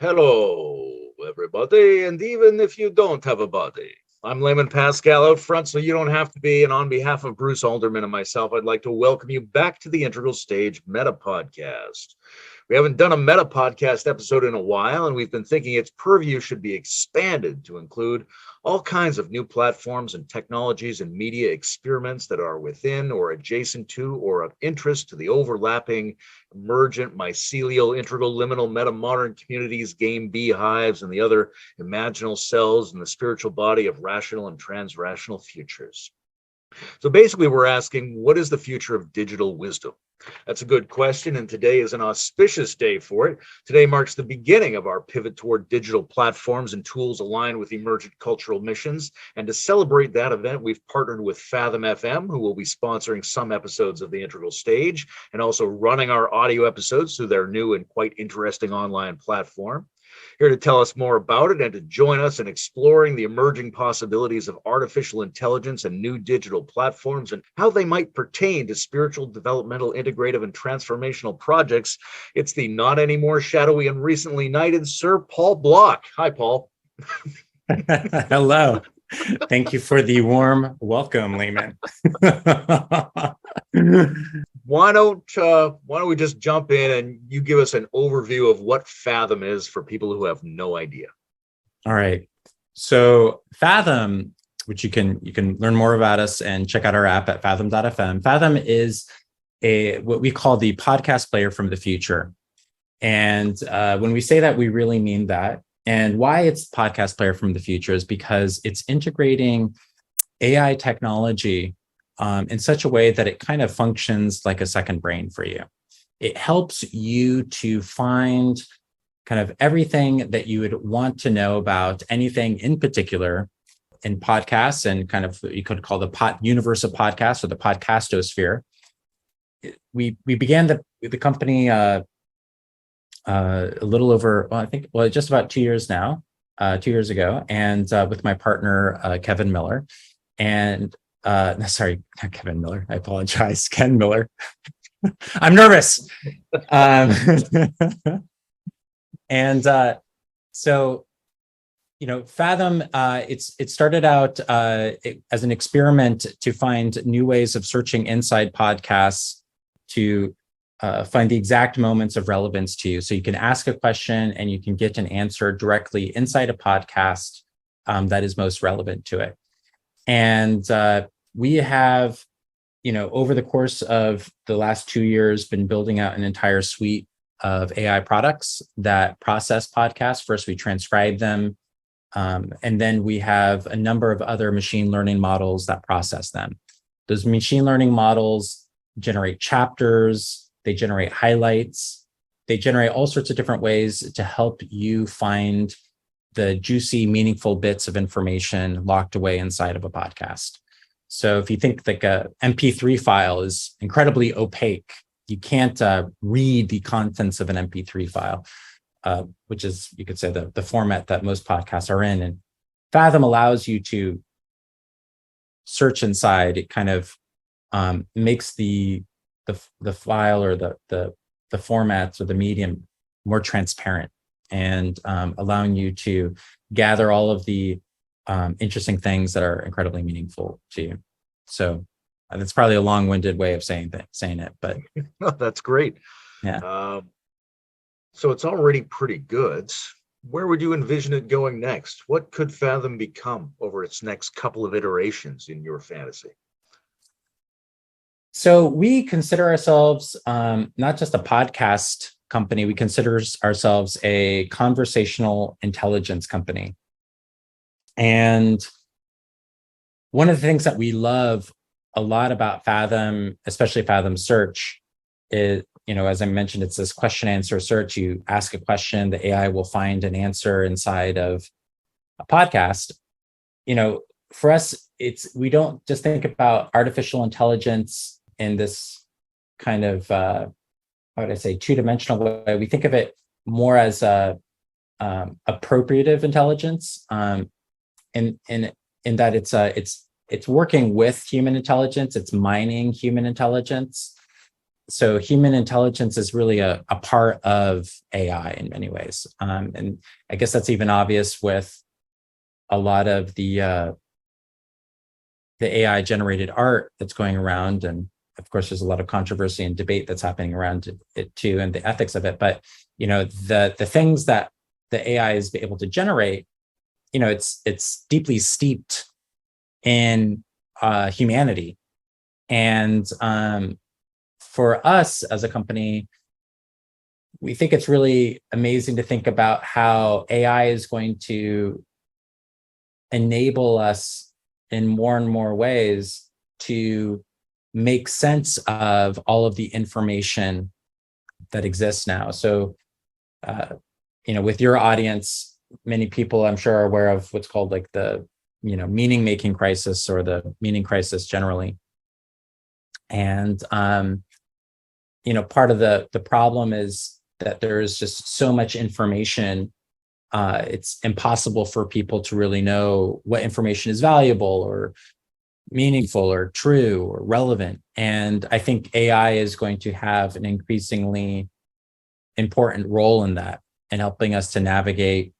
Hello, everybody, and even if you don't have a body, I'm Layman Pascal out front, so you don't have to be. And on behalf of Bruce Alderman and myself, I'd like to welcome you back to the Integral Stage MetaPodcast. We haven't done a MetaPodcast episode in a while, and we've been thinking its purview should be expanded to include all kinds of new platforms and technologies and media experiments that are within or adjacent to or of interest to the overlapping, emergent, mycelial, integral, liminal, meta-modern communities, game beehives, and the other imaginal cells in the spiritual body of rational and trans-rational futures. So basically, we're asking, what is the future of digital wisdom? That's a good question, and today is an auspicious day for it. Today marks the beginning of our pivot toward digital platforms and tools aligned with emergent cultural missions. And to celebrate that event, we've partnered with Fathom FM, who will be sponsoring some episodes of the Integral Stage and also running our audio episodes through their new and quite interesting online platform. Here to tell us more about it and to join us in exploring the emerging possibilities of artificial intelligence and new digital platforms and how they might pertain to spiritual, developmental, integrative, and transformational projects, it's the not anymore shadowy and recently knighted Sir Paul Bloch. Hi, Paul. Hello. Thank you for the warm welcome, Layman. Why don't we just jump in and you give us an overview of what Fathom is for people who have no idea? All right. So Fathom, which you can learn more about us and check out our app at fathom.fm. Fathom is what we call the podcast player from the future. And when we say that, we really mean that. And why it's podcast player from the future is because it's integrating AI technology in such a way that it kind of functions like a second brain for you. It helps you to find kind of everything that you would want to know about anything in particular in podcasts and kind of what you could call the universe of podcasts or the podcastosphere. We began the company a little over, just about 2 years now, 2 years ago, and with my partner, Kevin Miller. And sorry, not Kevin Miller. I apologize, Ken Miller. I'm nervous. So, Fathom, it started out as an experiment to find new ways of searching inside podcasts to find the exact moments of relevance to you. So you can ask a question and you can get an answer directly inside a podcast that is most relevant to it. And we have, over the course of the last 2 years, been building out an entire suite of AI products that process podcasts. First, we transcribe them. And then we have a number of other machine learning models that process them. Those machine learning models generate chapters, they generate highlights, they generate all sorts of different ways to help you find the juicy, meaningful bits of information locked away inside of a podcast. So if you think like a MP3 file is incredibly opaque, you can't read the contents of an MP3 file, which is, you could say, the format that most podcasts are in. And Fathom allows you to search inside. It kind of makes the file or the formats or the medium more transparent and allowing you to gather all of the interesting things that are incredibly meaningful to you. So that's probably a long-winded way of saying it, but that's great. Yeah. So it's already pretty good. Where would you envision it going next? What could Fathom become over its next couple of iterations in your fantasy? So we consider ourselves not just a podcast company, we consider ourselves a conversational intelligence company. And one of the things that we love a lot about Fathom, especially Fathom Search, is, as I mentioned, it's this question answer search. You ask a question, the AI will find an answer inside of a podcast. For us, we don't just think about artificial intelligence in this kind of, how would I say, two-dimensional way. We think of it more as a appropriative intelligence, in that it's working with human intelligence, it's mining human intelligence, so human intelligence is really a part of AI in many ways. And I guess that's even obvious with a lot of the AI generated art that's going around. And of course, there's a lot of controversy and debate that's happening around it too, and the ethics of it. But, the things that the AI is able to generate, it's deeply steeped in humanity. And for us as a company, we think it's really amazing to think about how AI is going to enable us in more and more ways to make sense of all of the information that exists now. So, with your audience, many people I'm sure are aware of what's called like the, meaning making crisis, or the meaning crisis generally. And, part of the problem is that there is just so much information. It's impossible for people to really know what information is valuable or meaningful or true or relevant. And I think AI is going to have an increasingly important role in that, and helping us to navigate,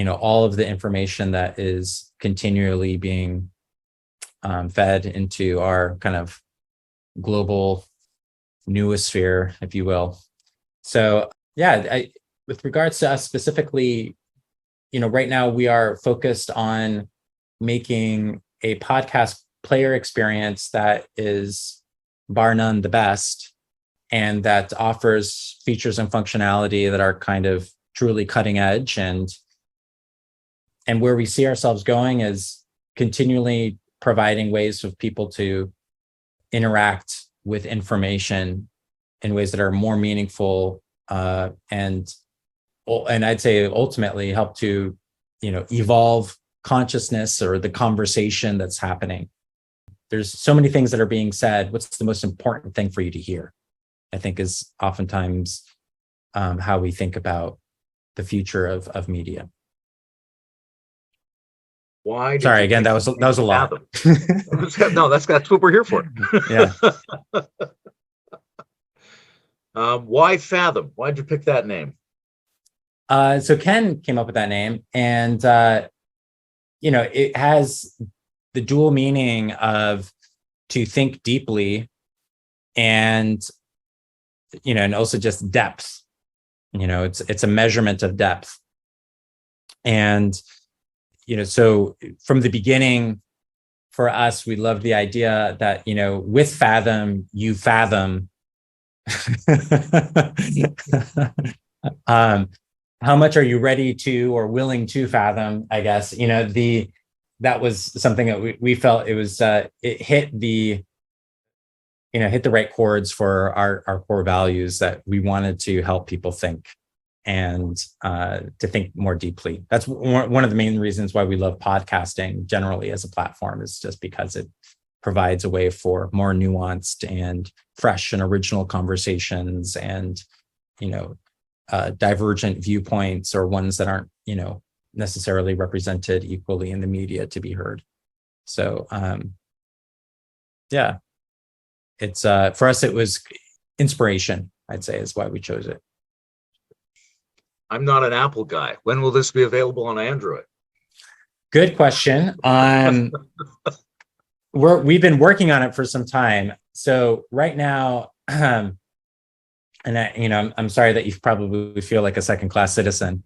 all of the information that is continually being fed into our kind of global noosphere, if you will. So yeah, with regards to us specifically, right now we are focused on making a podcast player experience that is bar none the best, and that offers features and functionality that are kind of truly cutting edge. And where we see ourselves going is continually providing ways for people to interact with information in ways that are more meaningful, and I'd say ultimately help to, evolve consciousness or the conversation that's happening. There's so many things that are being said. What's the most important thing for you to hear? I think is oftentimes how we think about the future of media. Why? Sorry, again, that was a lot. No, that's what we're here for. Yeah. Why Fathom? Why'd you pick that name? So Ken came up with that name, and it has the dual meaning of to think deeply, and and also just depth. It's a measurement of depth. And so from the beginning, for us, we loved the idea that with Fathom, you fathom how much are you ready to or willing to fathom, I guess. That was something that we felt it was it hit the right chords for our core values, that we wanted to help people think, and to think more deeply. That's one of the main reasons why we love podcasting generally as a platform, is just because it provides a way for more nuanced and fresh and original conversations, and divergent viewpoints, or ones that aren't necessarily represented equally in the media, to be heard. So yeah, it's for us it was inspiration, I'd say, is why we chose it. I'm not an Apple guy. When will this be available on Android? Good question. We've been working on it for some time. So right now, and I'm sorry that you probably feel like a second-class citizen.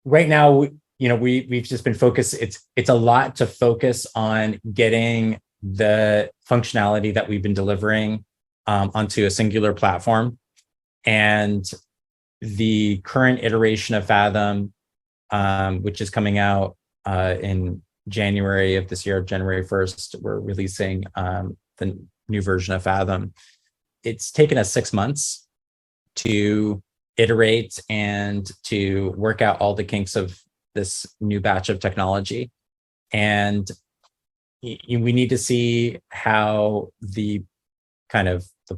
Right now, we've just been focused. It's a lot to focus on getting the functionality that we've been delivering onto a singular platform. And the current iteration of Fathom, which is coming out in January of this year, January 1st, we're releasing the new version of Fathom. It's taken us 6 months to iterate and to work out all the kinks of this new batch of technology. And we need to see how the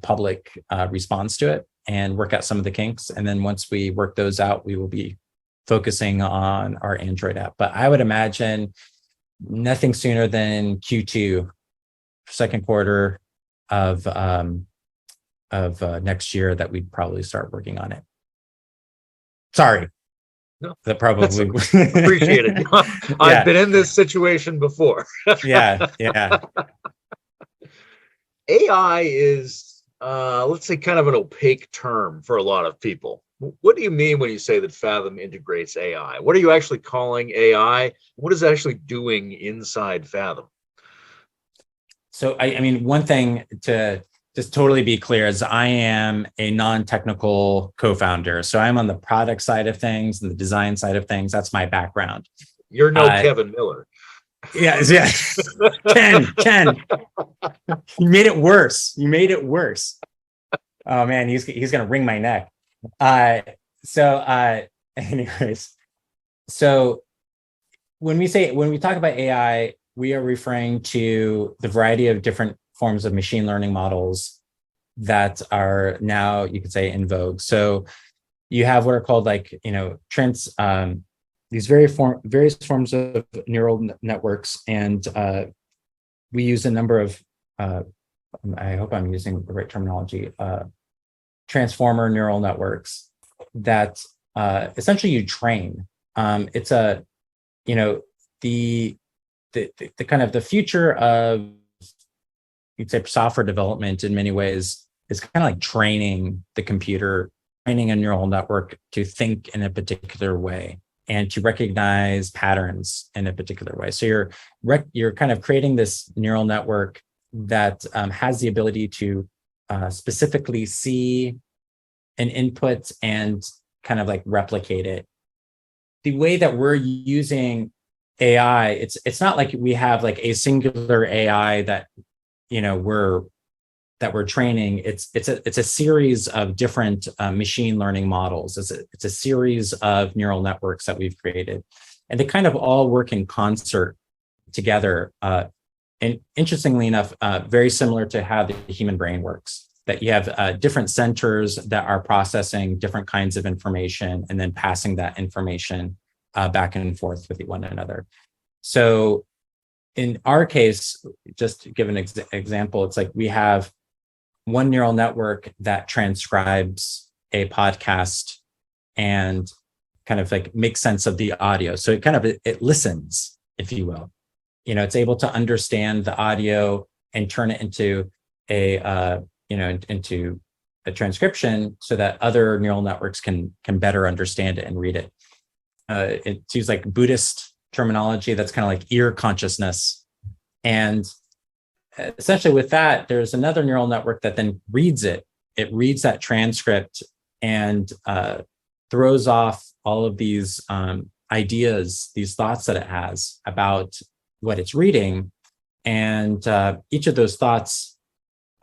public responds to it, and work out some of the kinks. And then once we work those out, we will be focusing on our Android app. But I would imagine nothing sooner than Q2, second quarter of next year that we'd probably start working on it. Sorry. No, that probably appreciate it. I've been in this situation before. yeah. AI is, let's say, kind of an opaque term for a lot of people. What do you mean when you say that Fathom integrates AI? What are you actually calling AI? What is it actually doing inside Fathom? So, I mean, one thing to just totally be clear is I am a non-technical co-founder. So I'm on the product side of things and the design side of things. That's my background. You're no Kevin Miller. Yeah. Ken, you made it worse. Oh man, he's gonna wring my neck. Anyways, so when we talk about AI, we are referring to the variety of different forms of machine learning models that are now, you could say, in vogue. So you have what are called these various forms of neural networks, and we use a number of I hope I'm using the right terminology, transformer neural networks that essentially you train. It's a, the kind of the future of, you'd say, software development in many ways is kind of like training the computer, training a neural network to think in a particular way and to recognize patterns in a particular way. So you're kind of creating this neural network that has the ability to specifically see an input and kind of like replicate it. The way that we're using AI, it's not like we have like a singular AI that we're training. It's a series of different machine learning models. It's a series of neural networks that we've created, and they kind of all work in concert together. And interestingly enough, very similar to how the human brain works, that you have different centers that are processing different kinds of information and then passing that information back and forth with one another. So in our case, just to give an example, it's like we have one neural network that transcribes a podcast and kind of like makes sense of the audio. So it listens, if you will. It's able to understand the audio and turn it into into a transcription so that other neural networks can better understand it and read it. It's used like Buddhist terminology. That's kind of like ear consciousness. And essentially with that, there's another neural network that then reads it. It reads that transcript and throws off all of these ideas, these thoughts that it has about what it's reading. And each of those thoughts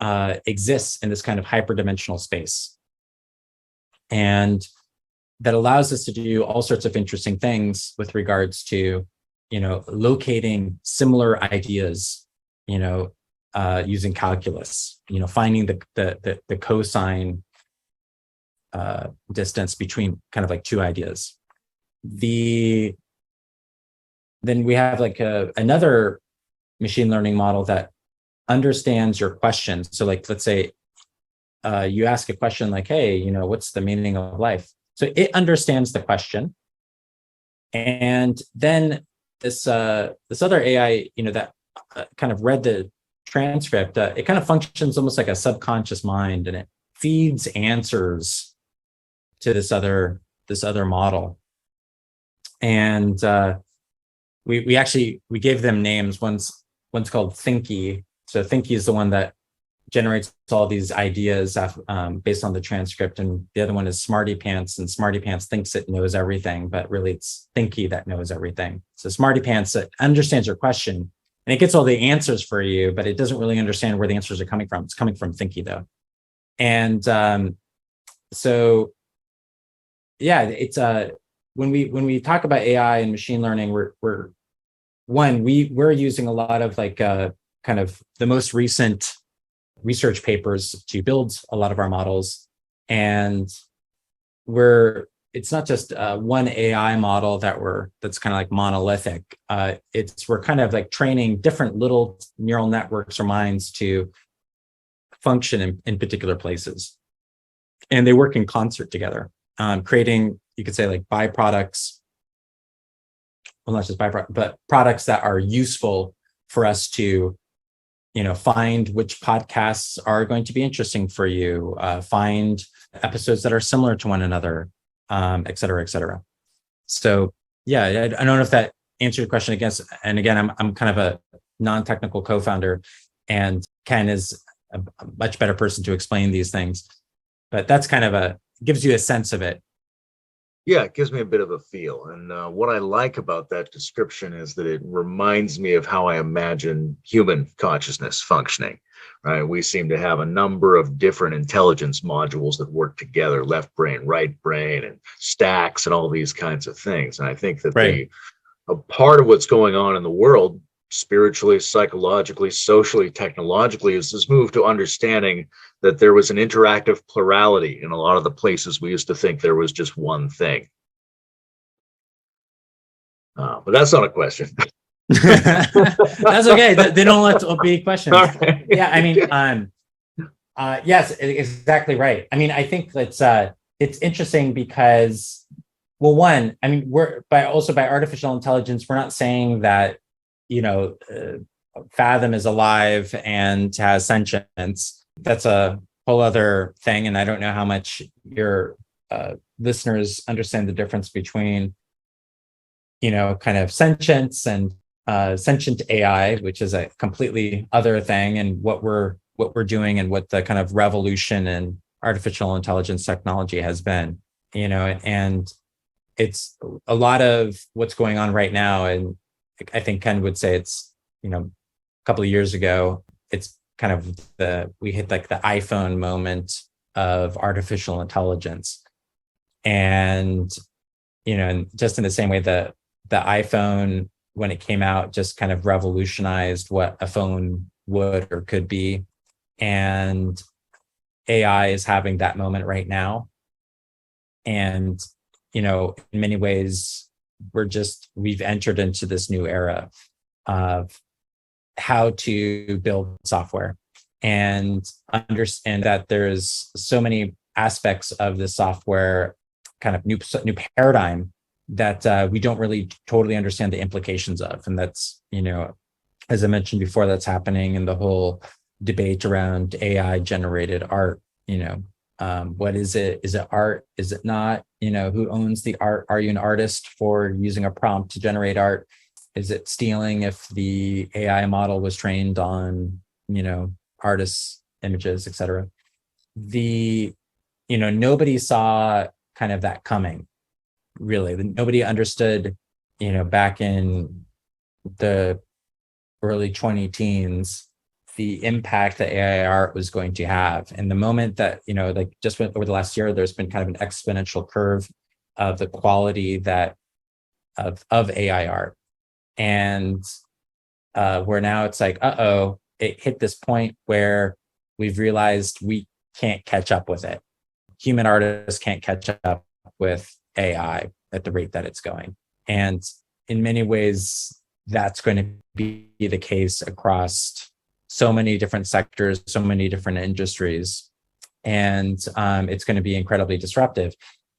exists in this kind of hyperdimensional space. And that allows us to do all sorts of interesting things with regards to, locating similar ideas, using calculus, finding the cosine distance between kind of like two ideas. Then we have like another machine learning model that understands your question. So like, let's say you ask a question like, hey, what's the meaning of life? So it understands the question. And then this other AI, that kind of read the transcript, it kind of functions almost like a subconscious mind, and it feeds answers to this other model. And we gave them names. One's called Thinky. So Thinky is the one that generates all these ideas based on the transcript, and the other one is Smarty Pants, and Smarty Pants thinks it knows everything, but really it's Thinky that knows everything. So Smarty Pants understands your question and it gets all the answers for you, but it doesn't really understand where the answers are coming from. It's coming from Thinky though. And so yeah, it's when we talk about AI and machine learning, we're using a lot of like kind of the most recent research papers to build a lot of our models, and we're it's not just one AI model that's kind of like monolithic. We're kind of like training different little neural networks or minds to function in particular places, and they work in concert together, creating, you could say, like byproducts. Well, not just byproducts, but products that are useful for us to, find which podcasts are going to be interesting for you, find episodes that are similar to one another, et cetera, et cetera. So yeah, I don't know if that answered your question. And again, I'm kind of a non-technical co-founder, and Ken is a much better person to explain these things. But that's kind of gives you a sense of it. Yeah, it gives me a bit of a feel. And what I like about that description is that it reminds me of how I imagine human consciousness functioning, right? We seem to have a number of different intelligence modules that work together, left brain, right brain, and stacks and all these kinds of things. And I think that a part of what's going on in the world, spiritually, psychologically, socially, technologically, is this move to understanding that there was an interactive plurality in a lot of the places we used to think there was just one thing. But that's not a question. That's okay. They don't let it be questions. Right. Yeah, I mean, yes, exactly right. I mean, I think it's interesting because, well, one, I mean, by artificial intelligence, we're not saying that, Fathom is alive and has sentience. That's a whole other thing. And I don't know how much your listeners understand the difference between, kind of sentience and sentient AI, which is a completely other thing, and what we're doing and what the kind of revolution in artificial intelligence technology has been, and it's a lot of what's going on right now. And I think Ken would say it's, a couple of years ago, it's kind of we hit like the iPhone moment of artificial intelligence. And, and just in the same way the iPhone, when it came out, just kind of revolutionized what a phone would or could be. And AI is having that moment right now. And, in many ways, we've entered into this new era of how to build software and understand that there's so many aspects of the software kind of new paradigm that we don't really totally understand the implications of. And that's, as I mentioned before, that's happening in the whole debate around AI generated art. What is it? Is it art? Is it not? Who owns the art? Are you an artist for using a prompt to generate art? Is it stealing if the AI model was trained on, artists' images, et cetera? Nobody saw kind of that coming, really. Nobody understood, back in the early 2010s, the impact that AI art was going to have. And the moment that, like just over the last year, there's been kind of an exponential curve of the quality of AI art. And where now it's like, it hit this point where we've realized we can't catch up with it. Human artists can't catch up with AI at the rate that it's going. And in many ways, that's going to be the case across so many different sectors, so many different industries. And it's going to be incredibly disruptive.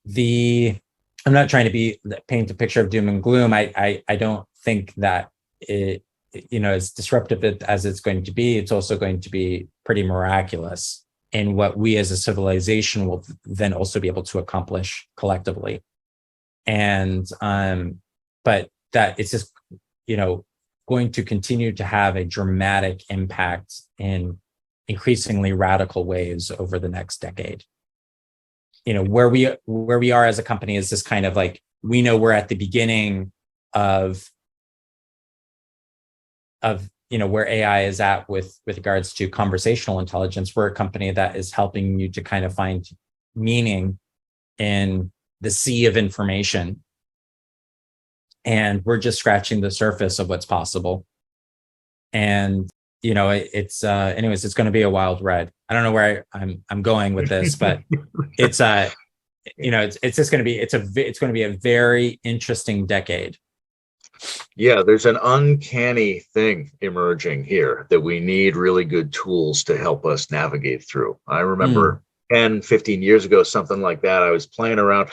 I'm not trying to paint a picture of doom and gloom. I don't think that it, as disruptive as it's going to be, it's also going to be pretty miraculous in what we as a civilization will then also be able to accomplish collectively. And but that it's just, going to continue to have a dramatic impact in increasingly radical ways over the next decade. Where we are as a company is this kind of like, we know we're at the beginning of where AI is at with regards to conversational intelligence. We're a company that is helping you to kind of find meaning in the sea of information. And we're just scratching the surface of what's possible. And, it's anyways, it's going to be a wild ride. I don't know where I'm going with this, but it's it's just going to be it's going to be a very interesting decade. Yeah, there's an uncanny thing emerging here that we need really good tools to help us navigate through. I remember 10, 15 years ago, something like that. I was playing around.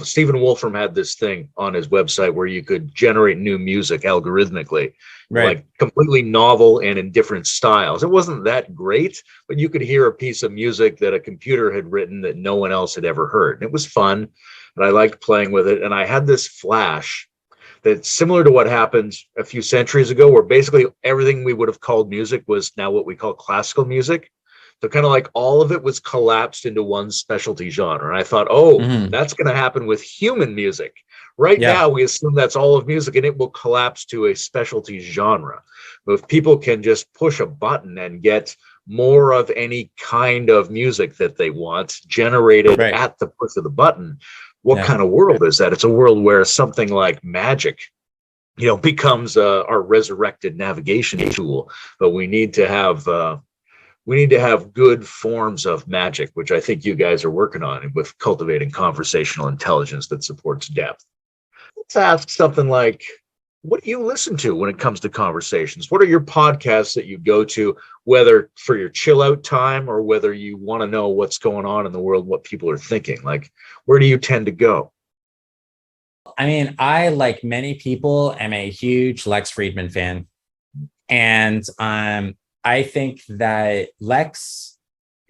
Stephen Wolfram had this thing on his website where you could generate new music algorithmically, Right. like completely novel and in different styles. It wasn't that great, but you could hear a piece of music that a computer had written that no one else had ever heard. And it was fun, and I liked playing with it. And I had this flash that's similar to what happened a few centuries ago, where basically everything we would have called music was now what we call classical music. So kind of like all of it was collapsed into one specialty genre. And I thought, that's going to happen with human music. Right now, we assume that's all of music and it will collapse to a specialty genre. But if people can just push a button and get more of any kind of music that they want generated at the push of the button, what kind of world is that? It's a world where something like magic, becomes our resurrected navigation tool. But we need to have good forms of magic, which I think you guys are working on with cultivating conversational intelligence that supports depth. Let's ask something like, what do you listen to when it comes to conversations? What are your podcasts that you go to, whether for your chill out time or whether you want to know what's going on in the world, what people are thinking? Like, where do you tend to go? I mean, I, like many people, am a huge Lex Friedman fan. And I think that Lex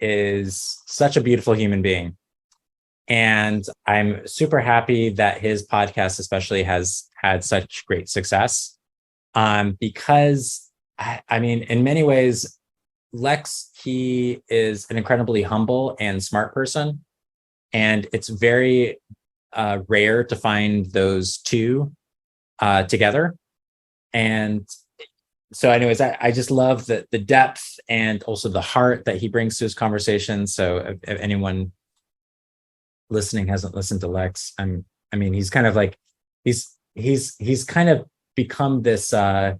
is such a beautiful human being. And I'm super happy that his podcast especially has had such great success. Because I mean, in many ways, Lex, he is an incredibly humble and smart person. And it's very rare to find those two together. And so anyways, I just love the depth and also the heart that he brings to his conversation. So if anyone listening hasn't listened to Lex, I mean, he's kind of like, he's kind of become this, a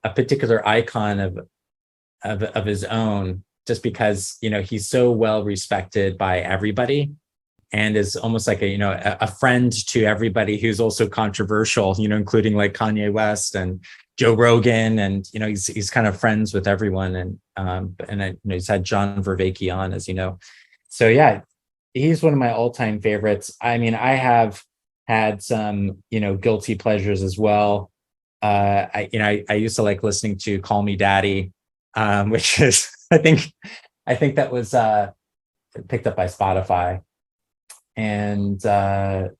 particular icon of his own, just because, he's so well respected by everybody and is almost like a friend to everybody who's also controversial, including like Kanye West and Joe Rogan, and he's kind of friends with everyone, and he's had John Vervaeke on, as you know. So yeah, he's one of my all-time favorites. I mean, I have had some guilty pleasures as well. I used to like listening to Call Me Daddy, which is I think that was picked up by Spotify, and some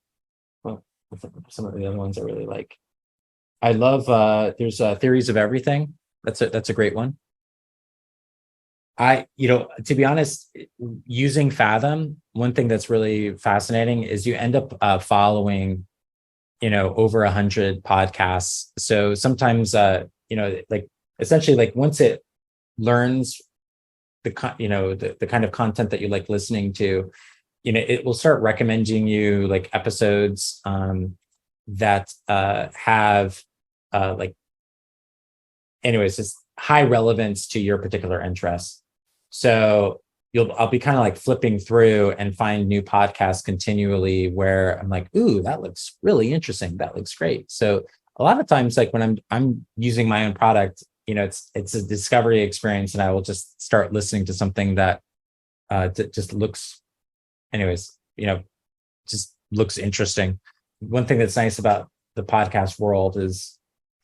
of the other ones I really like. I love there's Theories of Everything. That's a great one. To be honest, using Fathom, one thing that's really fascinating is you end up following, over 100 podcasts. So sometimes, like essentially, like once it learns the kind of content that you like listening to, it will start recommending you like episodes that have it's high relevance to your particular interests. So I'll be kind of like flipping through and find new podcasts continually where I'm like, ooh, that looks really interesting. That looks great. So a lot of times, like when I'm using my own product, it's a discovery experience, and I will just start listening to something that just looks, just looks interesting. One thing that's nice about the podcast world is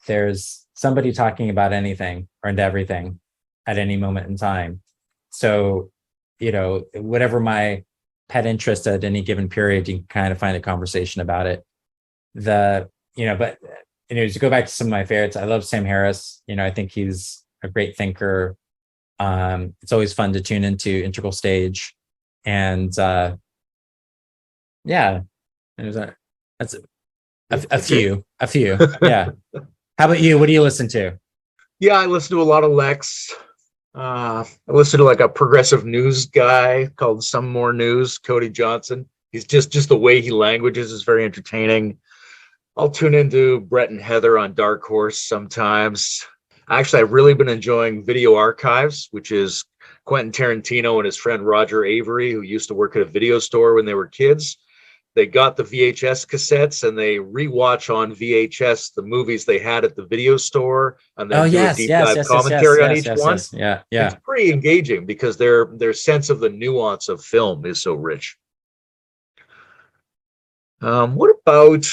there's somebody talking about anything or into everything at any moment in time. So, whatever my pet interest at any given period, you can kind of find a conversation about it. To go back to some of my favorites, I love Sam Harris. I think he's a great thinker. It's always fun to tune into Integral Stage, and that's a few. Yeah. How about you? What do you listen to? Yeah, I listen to a lot of Lex. I listen to like a progressive news guy called Some More News, Cody Johnson. He's just the way he languages is very entertaining. I'll tune into Brett and Heather on Dark Horse sometimes. Actually, I've really been enjoying Video Archives, which is Quentin Tarantino and his friend Roger Avery, who used to work at a video store when they were kids. They got the VHS cassettes and they rewatch on VHS the movies they had at the video store and Oh then do a yes, deep yes, dive yes, yes, yes, commentary on yes, each yes, one. yes. Yeah, It's yeah. pretty engaging because their sense of the nuance of film is so rich. What about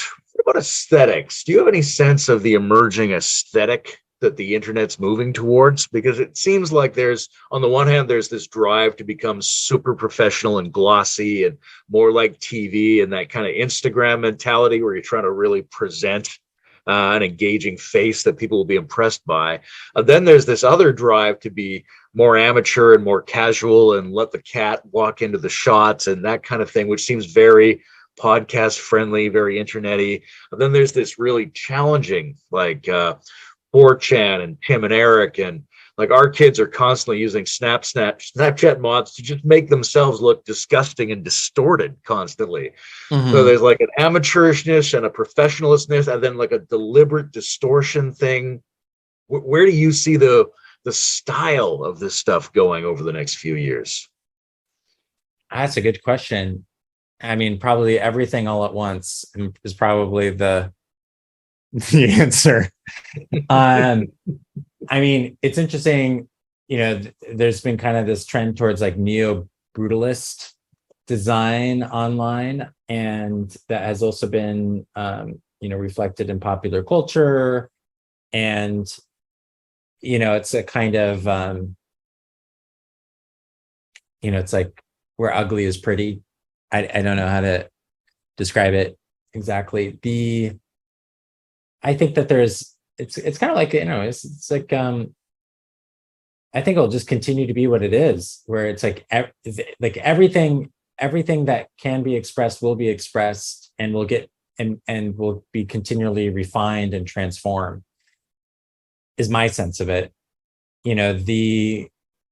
aesthetics? Do you have any sense of the emerging aesthetic that the internet's moving towards? Because it seems like there's, on the one hand, there's this drive to become super professional and glossy and more like TV and that kind of Instagram mentality where you're trying to really present an engaging face that people will be impressed by. Then there's this other drive to be more amateur and more casual and let the cat walk into the shots and that kind of thing, which seems very podcast friendly, very internety. And then there's this really challenging, like 4chan and Tim and Eric, and like our kids are constantly using Snapchat mods to just make themselves look disgusting and distorted constantly. So there's like an amateurishness and a professionalishness, and then like a deliberate distortion thing. Where do you see the style of this stuff going over the next few years? That's a good question. I mean, probably everything all at once is probably the answer. I mean, it's interesting, there's been kind of this trend towards like neo-brutalist design online, and that has also been, reflected in popular culture. And, it's a kind of, it's like where ugly is pretty. I don't know how to describe it exactly. I think that it's kind of like, it's like, I think it'll just continue to be what it is, where it's like everything that can be expressed will be expressed and will get and will be continually refined and transformed, is my sense of it.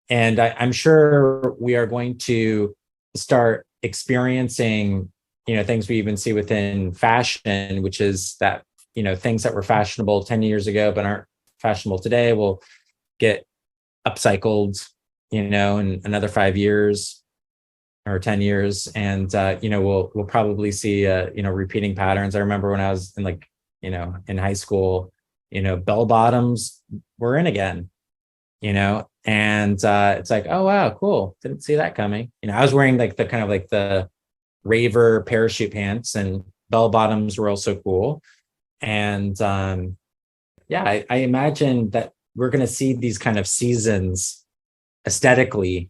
And I'm sure we are going to start experiencing, things we even see within fashion, which is that, things that were fashionable 10 years ago but aren't fashionable today will get upcycled, in another 5 years or 10 years. And, we'll probably see, repeating patterns. I remember when I was in high school, bell bottoms were in again, and it's like, oh, wow, cool. Didn't see that coming. I was wearing like the kind of like the raver parachute pants, and bell bottoms were also cool. And I imagine that we're going to see these kind of seasons aesthetically,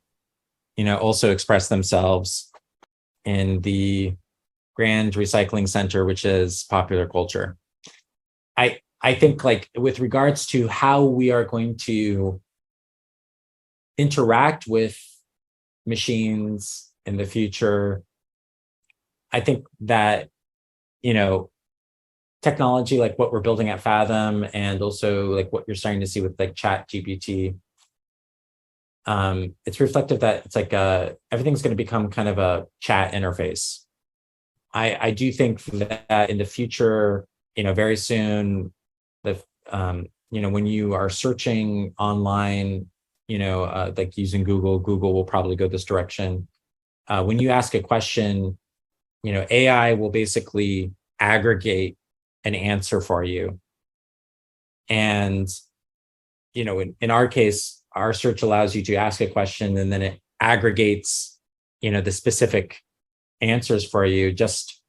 also express themselves in the grand recycling center, which is popular culture. I think, like, with regards to how we are going to interact with machines in the future, I think that, technology like what we're building at Fathom, and also like what you're starting to see with like Chat GPT, it's reflective that it's like everything's going to become kind of a chat interface. I do think that in the future, very soon, when you are searching online, like using Google will probably go this direction. When you ask a question, AI will basically aggregate an answer for you. And, in our case, our search allows you to ask a question and then it aggregates, the specific answers for you. Just,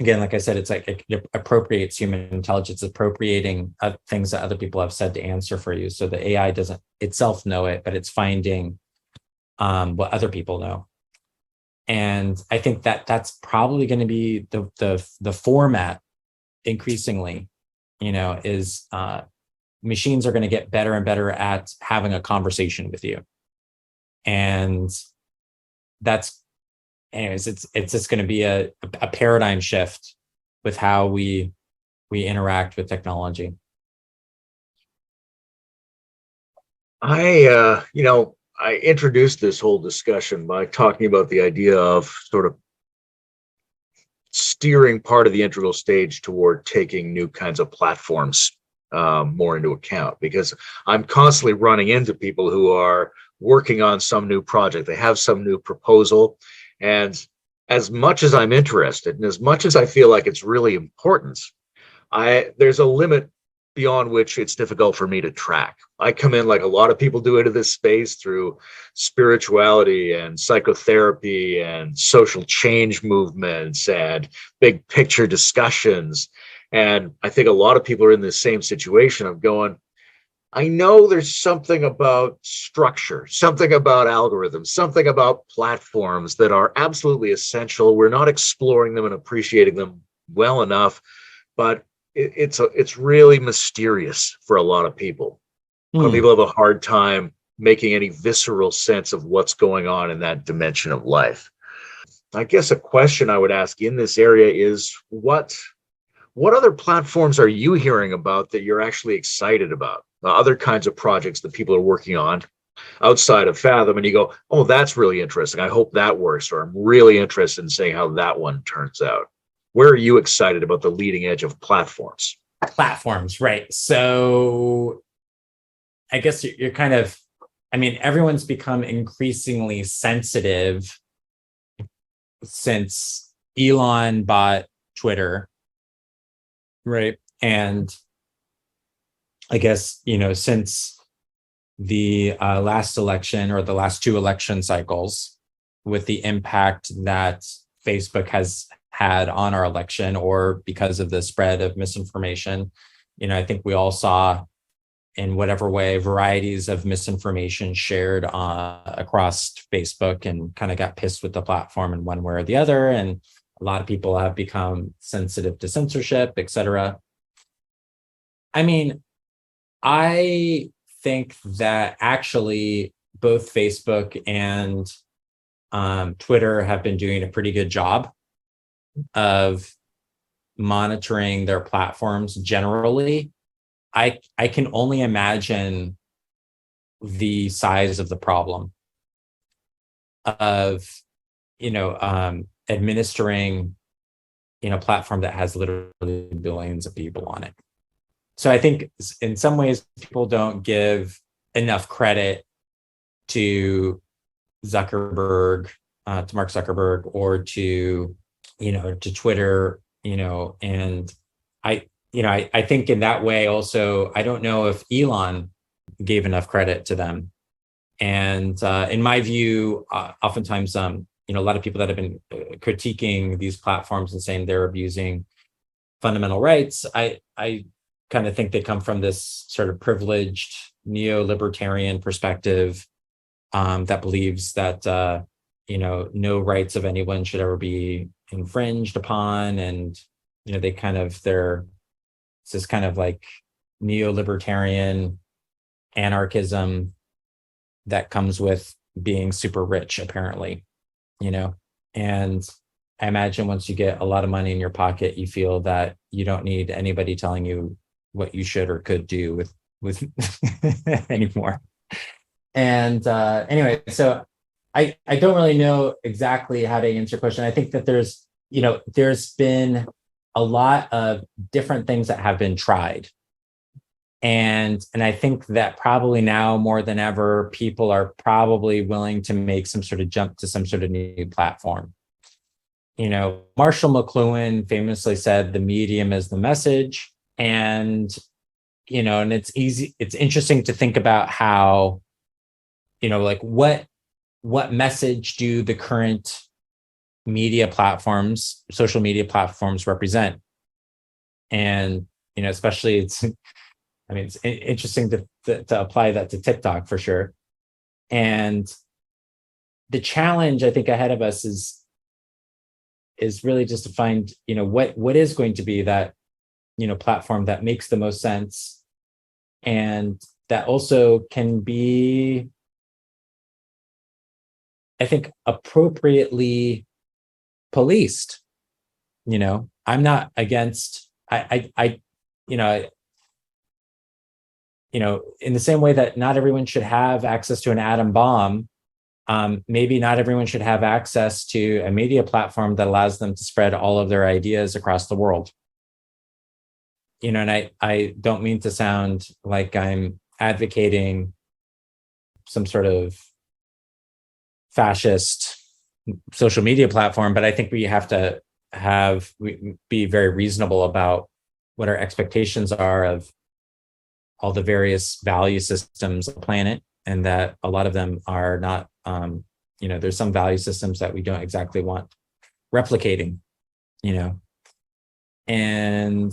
again, like I said, it's like it appropriates human intelligence, appropriating things that other people have said to answer for you. So the AI doesn't itself know it, but it's finding what other people know. And I think that that's probably going to be the format increasingly, is machines are going to get better and better at having a conversation with you. And that's, anyways, it's just going to be a paradigm shift with how we interact with technology. I introduced this whole discussion by talking about the idea of sort of steering part of the integral stage toward taking new kinds of platforms more into account, because I'm constantly running into people who are working on some new project. They have some new proposal. And as much as I'm interested and as much as I feel like it's really important, there's a limit beyond which it's difficult for me to track. I come in like a lot of people do into this space through spirituality and psychotherapy and social change movements and big picture discussions. And I think a lot of people are in the same situation of going, I know there's something about structure, something about algorithms, something about platforms that are absolutely essential. We're not exploring them and appreciating them well enough, but it's really mysterious for a lot of people. A lot of people have a hard time making any visceral sense of what's going on in that dimension of life. I guess a question I would ask in this area is what other platforms are you hearing about that you're actually excited about? Other kinds of projects that people are working on outside of Fathom, and you go, oh, that's really interesting. I hope that works, or I'm really interested in seeing how that one turns out. Where are you excited about the leading edge of platforms? Platforms, right. So I guess you're kind of, I mean, everyone's become increasingly sensitive since Elon bought Twitter, right? And I guess, since the last election or the last two election cycles, with the impact that Facebook has had on our election, or because of the spread of misinformation, I think we all saw, in whatever way, varieties of misinformation shared across Facebook, and kind of got pissed with the platform in one way or the other. And a lot of people have become sensitive to censorship, etc. I mean, I think that actually both Facebook and Twitter have been doing a pretty good job of monitoring their platforms generally. I can only imagine the size of the problem of, administering, a platform that has literally billions of people on it. So I think in some ways people don't give enough credit to Zuckerberg, to Mark Zuckerberg, or to Twitter, and I think in that way also, I don't know if Elon gave enough credit to them. And in my view, oftentimes, a lot of people that have been critiquing these platforms and saying they're abusing fundamental rights, I kind of think they come from this sort of privileged neo-libertarian perspective that believes that no rights of anyone should ever be infringed upon, and it's this kind of like neo-libertarian anarchism that comes with being super rich, apparently, and I imagine once you get a lot of money in your pocket, you feel that you don't need anybody telling you what you should or could do with anymore. And anyway, so I don't really know exactly how to answer your question. I think that there's been a lot of different things that have been tried. And I think that probably now more than ever, people are probably willing to make some sort of jump to some sort of new platform. Marshall McLuhan famously said, the medium is the message. And, and it's interesting to think about how, like what message do the current media platforms, social media platforms represent? And, especially it's interesting to apply that to TikTok for sure. And the challenge I think ahead of us is really just to find, what is going to be that, platform that makes the most sense, and that also can be, I think, appropriately policed. I'm not against, in the same way that not everyone should have access to an atom bomb, maybe not everyone should have access to a media platform that allows them to spread all of their ideas across the world. And I don't mean to sound like I'm advocating some sort of fascist social media platform, but I think we have to be very reasonable about what our expectations are of all the various value systems on the planet, and that a lot of them are not, there's some value systems that we don't exactly want replicating, and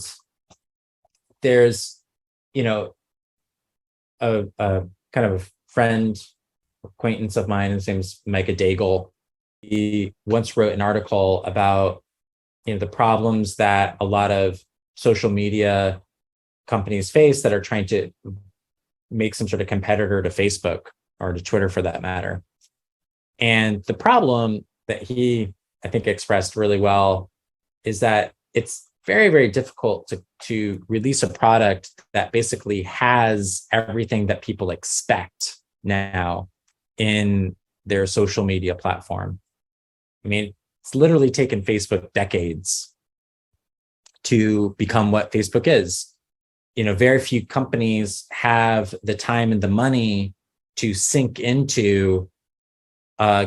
there's, a kind of a friend, acquaintance of mine, his name's Micah Daigle. He once wrote an article about, the problems that a lot of social media companies face that are trying to make some sort of competitor to Facebook or to Twitter for that matter. And the problem that he, I think, expressed really well is that it's very, very difficult to release a product that basically has everything that people expect now in their social media platform. I mean, it's literally taken Facebook decades to become what Facebook is. Very few companies have the time and the money to sink into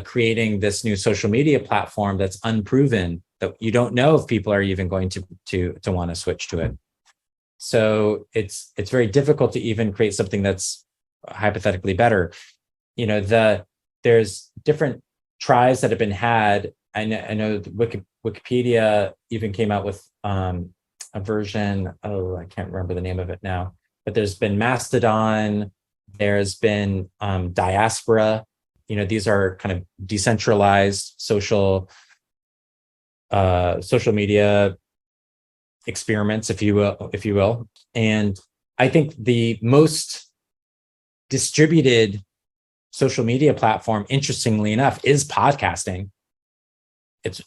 creating this new social media platform that's unproven, that you don't know if people are even going to want to switch to it. So it's very difficult to even create something that's hypothetically better. There's different tries that have been had. I know Wikipedia even came out with a version. Oh, I can't remember the name of it now. But there's been Mastodon. There's been Diaspora. These are kind of decentralized social media experiments, if you will. And I think the most distributed social media platform, interestingly enough, is podcasting. It's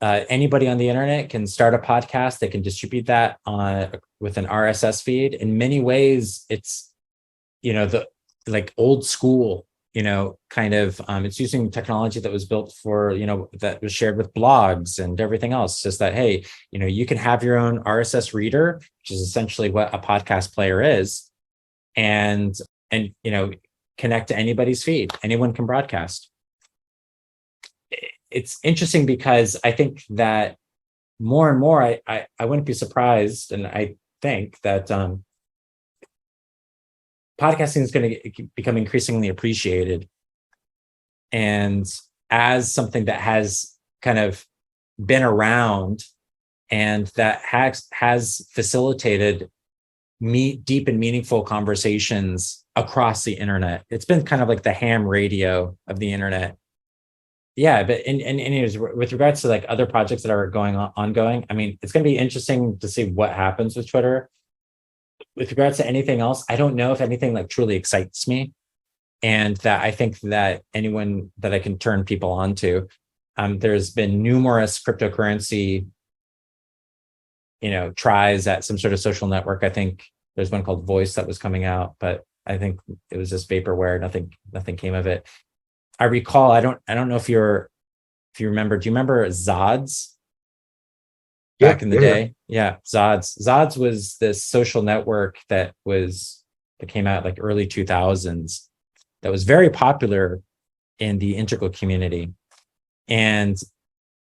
anybody on the internet can start a podcast. They can distribute that with an RSS feed. In many ways, it's the like old school, kind of, it's using technology that was built for, that was shared with blogs and everything else. Just that, hey, you can have your own RSS reader, which is essentially what a podcast player is, and connect to anybody's feed. Anyone can broadcast. It's interesting because I think that more and more, I wouldn't be surprised, and I think that podcasting is going to become increasingly appreciated, and as something that has kind of been around and that has facilitated deep and meaningful conversations across the internet. It's been kind of like the ham radio of the internet. Yeah, but anyways, with regards to like other projects that are ongoing, I mean, it's going to be interesting to see what happens with Twitter. With regards to anything else, I don't know if anything like truly excites me, and that I think that anyone that I can turn people on to. There's been numerous cryptocurrency, tries at some sort of social network. I think there's one called Voice that was coming out, but I think it was just vaporware. Nothing came of it. I recall, I don't know if you remember, do you remember Zods? Back in the day? Yeah, Zods. Zods was this social network that came out like early 2000s that was very popular in the integral community. And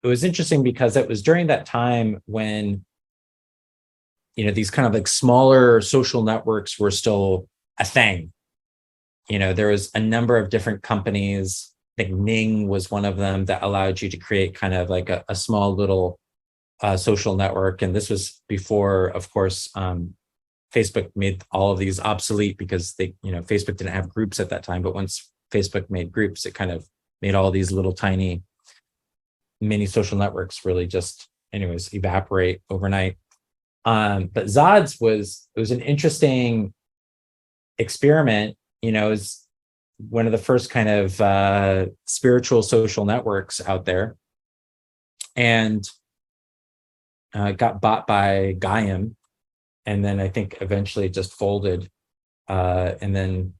it was interesting because it was during that time when, these kind of like smaller social networks were still a thing. There was a number of different companies. I think Ning was one of them that allowed you to create kind of like a small little social network. And this was before, of course, Facebook made all of these obsolete because Facebook didn't have groups at that time. But once Facebook made groups, it kind of made all these little tiny mini social networks really just, evaporate overnight. But Zods was an interesting experiment. It was one of the first kind of spiritual social networks out there, and got bought by Gaiam, and then I think eventually just folded, and then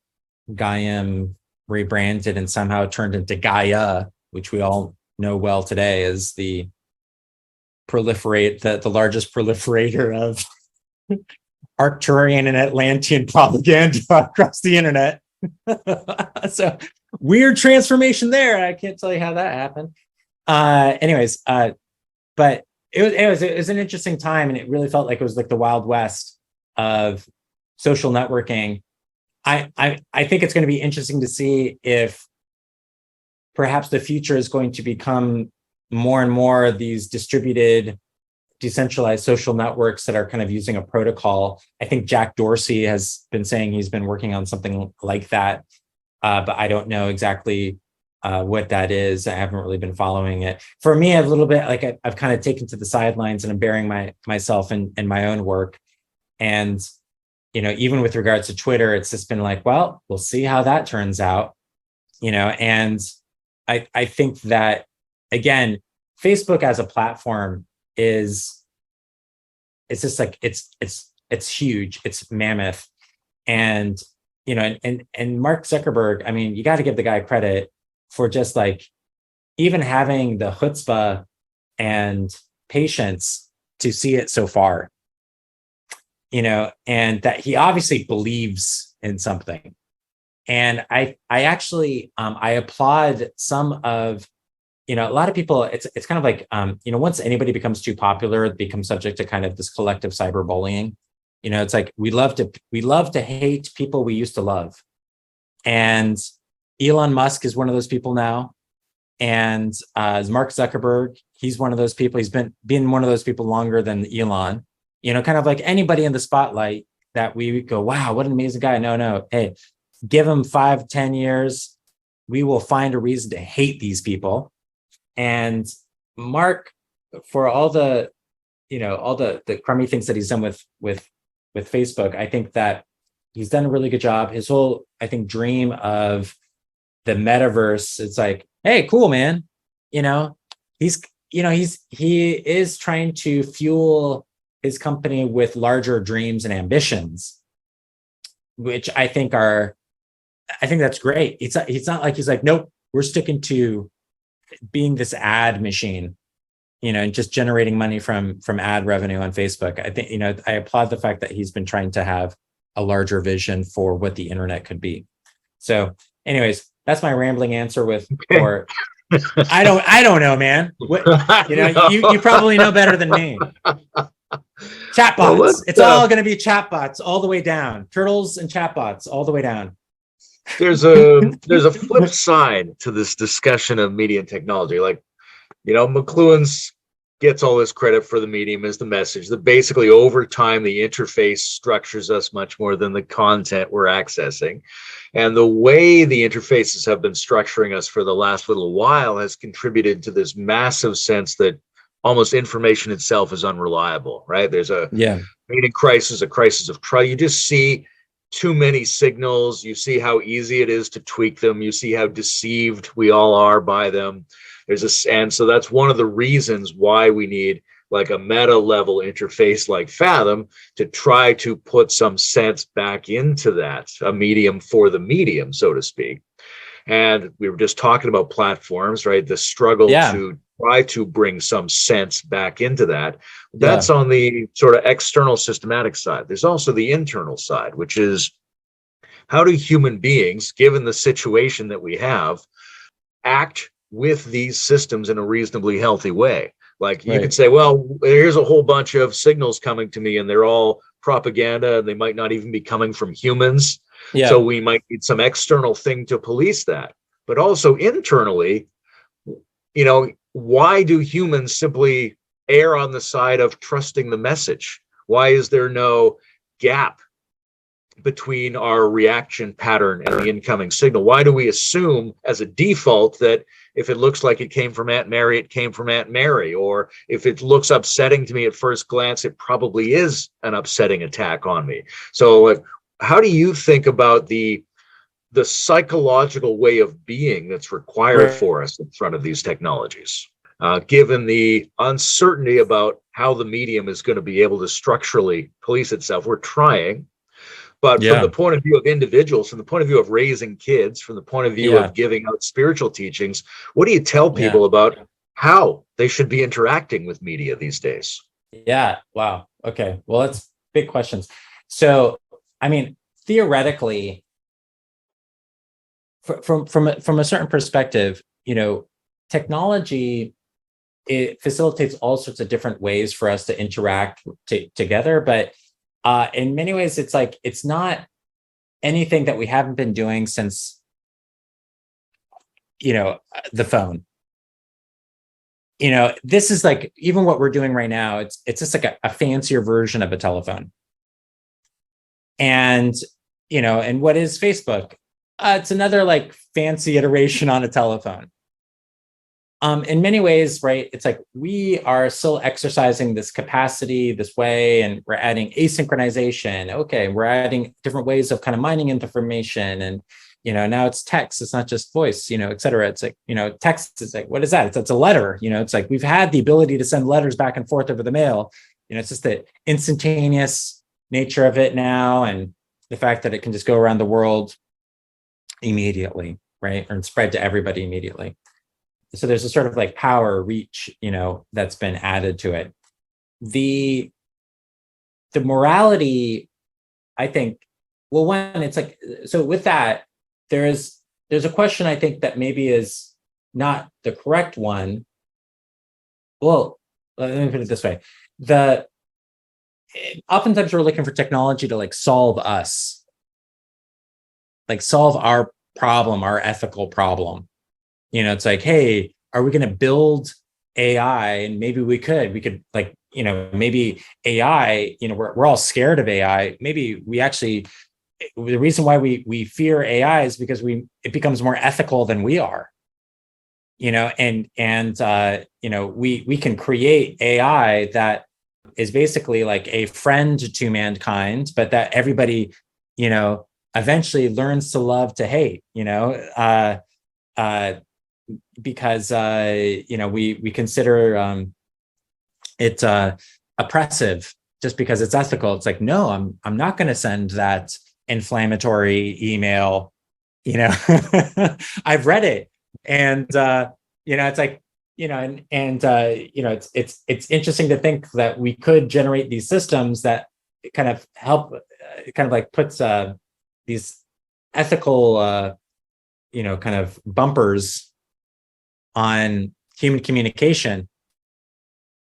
Gaiam rebranded and somehow turned into Gaia, which we all know well today as the largest proliferator of Arcturian and Atlantean propaganda across the internet. So weird transformation there. I can't tell you how that happened. But it was an interesting time, and it really felt like it was like the Wild West of social networking. I think it's going to be interesting to see if perhaps the future is going to become more and more these distributed, decentralized social networks that are kind of using a protocol. I think Jack Dorsey has been saying he's been working on something like that, but I don't know exactly what that is. I haven't really been following it. For me, a little bit like I've kind of taken to the sidelines, and I'm burying myself in my own work. And even with regards to Twitter, it's just been like, well, we'll see how that turns out. And I think that, again, Facebook as a platform it's just like it's huge, it's mammoth. And and Mark Zuckerberg, I mean, you got to give the guy credit for just like even having the chutzpah and patience to see it so far, and that he obviously believes in something. And I actually I applaud some of, a lot of people. It's kind of like once anybody becomes too popular, it becomes subject to kind of this collective cyberbullying. It's like we love to hate people we used to love. And Elon Musk is one of those people now. And Mark Zuckerberg, he's one of those people. He's been one of those people longer than Elon. Kind of like anybody in the spotlight that we go, wow, what an amazing guy. No, hey, give him 5-10 years, we will find a reason to hate these people. And Mark, for all the crummy things that he's done with Facebook, I think that he's done a really good job. His whole, I think, dream of the metaverse, it's like, hey, cool, man. He is trying to fuel his company with larger dreams and ambitions, which I think that's great. It's not like he's like, nope, we're sticking to being this ad machine, and just generating money from ad revenue on Facebook. I think, I applaud the fact that he's been trying to have a larger vision for what the internet could be. So anyways, that's my rambling answer or I don't know, man. What, you probably know better than me. Chatbots. Well, it's all going to be chatbots all the way down. Turtles and chatbots all the way down. There's a flip side to this discussion of media and technology. Like, McLuhan's gets all this credit for the medium as the message, that basically over time the interface structures us much more than the content we're accessing. And the way the interfaces have been structuring us for the last little while has contributed to this massive sense that almost information itself is unreliable, right? There's a meaning crisis, a crisis of trust. You just see too many signals. You see how easy it is to tweak them. You see how deceived we all are by them. And so that's one of the reasons why we need like a meta level interface like Fathom to try to put some sense back into that, a medium for the medium, so to speak. And we were just talking about platforms, right? The struggle to try to bring some sense back into that. That's on the sort of external systematic side. There's also the internal side, which is how do human beings, given the situation that we have, act with these systems in a reasonably healthy way? Like you could say, well, here's a whole bunch of signals coming to me and they're all propaganda and they might not even be coming from humans. So we might need some external thing to police that. But also internally, why do humans simply err on the side of trusting the message? Why is there no gap between our reaction pattern and the incoming signal? Why do we assume as a default that if it looks like it came from Aunt Mary, it came from Aunt Mary? Or if it looks upsetting to me at first glance, it probably is an upsetting attack on me. So how do you think about the psychological way of being that's required for us in front of these technologies, given the uncertainty about how the medium is going to be able to structurally police itself? We're trying, but from the point of view of individuals, from the point of view of raising kids, from the point of view of giving out spiritual teachings, what do you tell people about how they should be interacting with media these days? Yeah. Wow. Okay. Well, that's big questions. So, I mean, theoretically, from a certain perspective, technology, it facilitates all sorts of different ways for us to interact together. But in many ways, it's like, it's not anything that we haven't been doing since, the phone. This is like, even what we're doing right now, it's just like a fancier version of a telephone. And, and what is Facebook? It's another like fancy iteration on a telephone. In many ways, right, it's like we are still exercising this capacity this way, and we're adding asynchronization. Okay, we're adding different ways of kind of mining information, and now it's text. It's not just voice, et cetera. It's like text is like, what is that? It's a letter. It's like we've had the ability to send letters back and forth over the mail. It's just the instantaneous nature of it now, and the fact that it can just go around the world immediately, right, or spread to everybody immediately. So there's a sort of like power reach, that's been added to it. The morality, I think, well, one, it's like, so with that, there's a question I think that maybe is not the correct one. Well, let me put it this way. Oftentimes we're looking for technology to like solve us, like solve our problem, our ethical problem. It's like, hey, are we going to build AI? And maybe we could like, maybe AI, we're all scared of AI. Maybe we actually, the reason why we fear AI is because it becomes more ethical than we are, and we can create AI that is basically like a friend to mankind, but that everybody, eventually learns to love to hate, because we consider it oppressive just because it's ethical. It's like, no, I'm not going to send that inflammatory email. I've read it, and it's like, it's interesting to think that we could generate these systems that kind of help, kind of like puts these ethical kind of bumpers on human communication,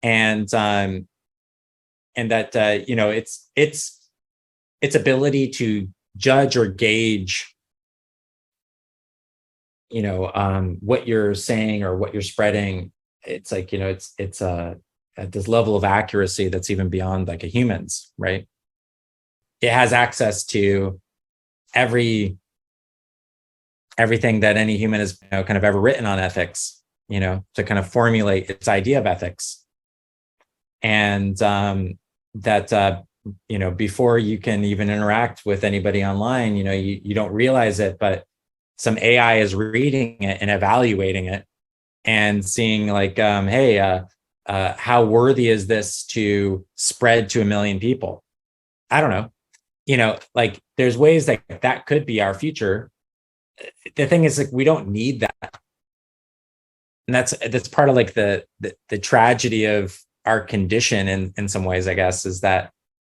and that its ability to judge or gauge what you're saying or what you're spreading. It's like, it's at this level of accuracy that's even beyond like a human's, right? It has access to everything that any human has kind of ever written on ethics, to kind of formulate its idea of ethics. And that before you can even interact with anybody online, you don't realize it, but some AI is reading it and evaluating it and seeing like, hey, how worthy is this to spread to 1 million people? I don't know. Like there's ways that could be our future. The thing is, like, we don't need that. And that's part of like the tragedy of our condition in some ways, I guess, is that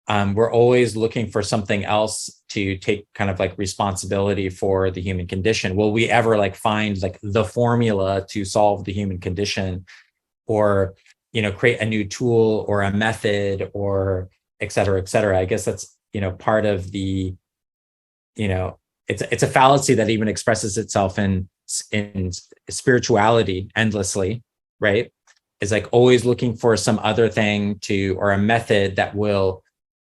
we're always looking for something else to take kind of like responsibility for the human condition. Will we ever like find like the formula to solve the human condition, or, create a new tool or a method, or et cetera, et cetera? I guess that's, part of the, it's a fallacy that even expresses itself in spirituality endlessly, right? Is like always looking for some other thing or a method that will,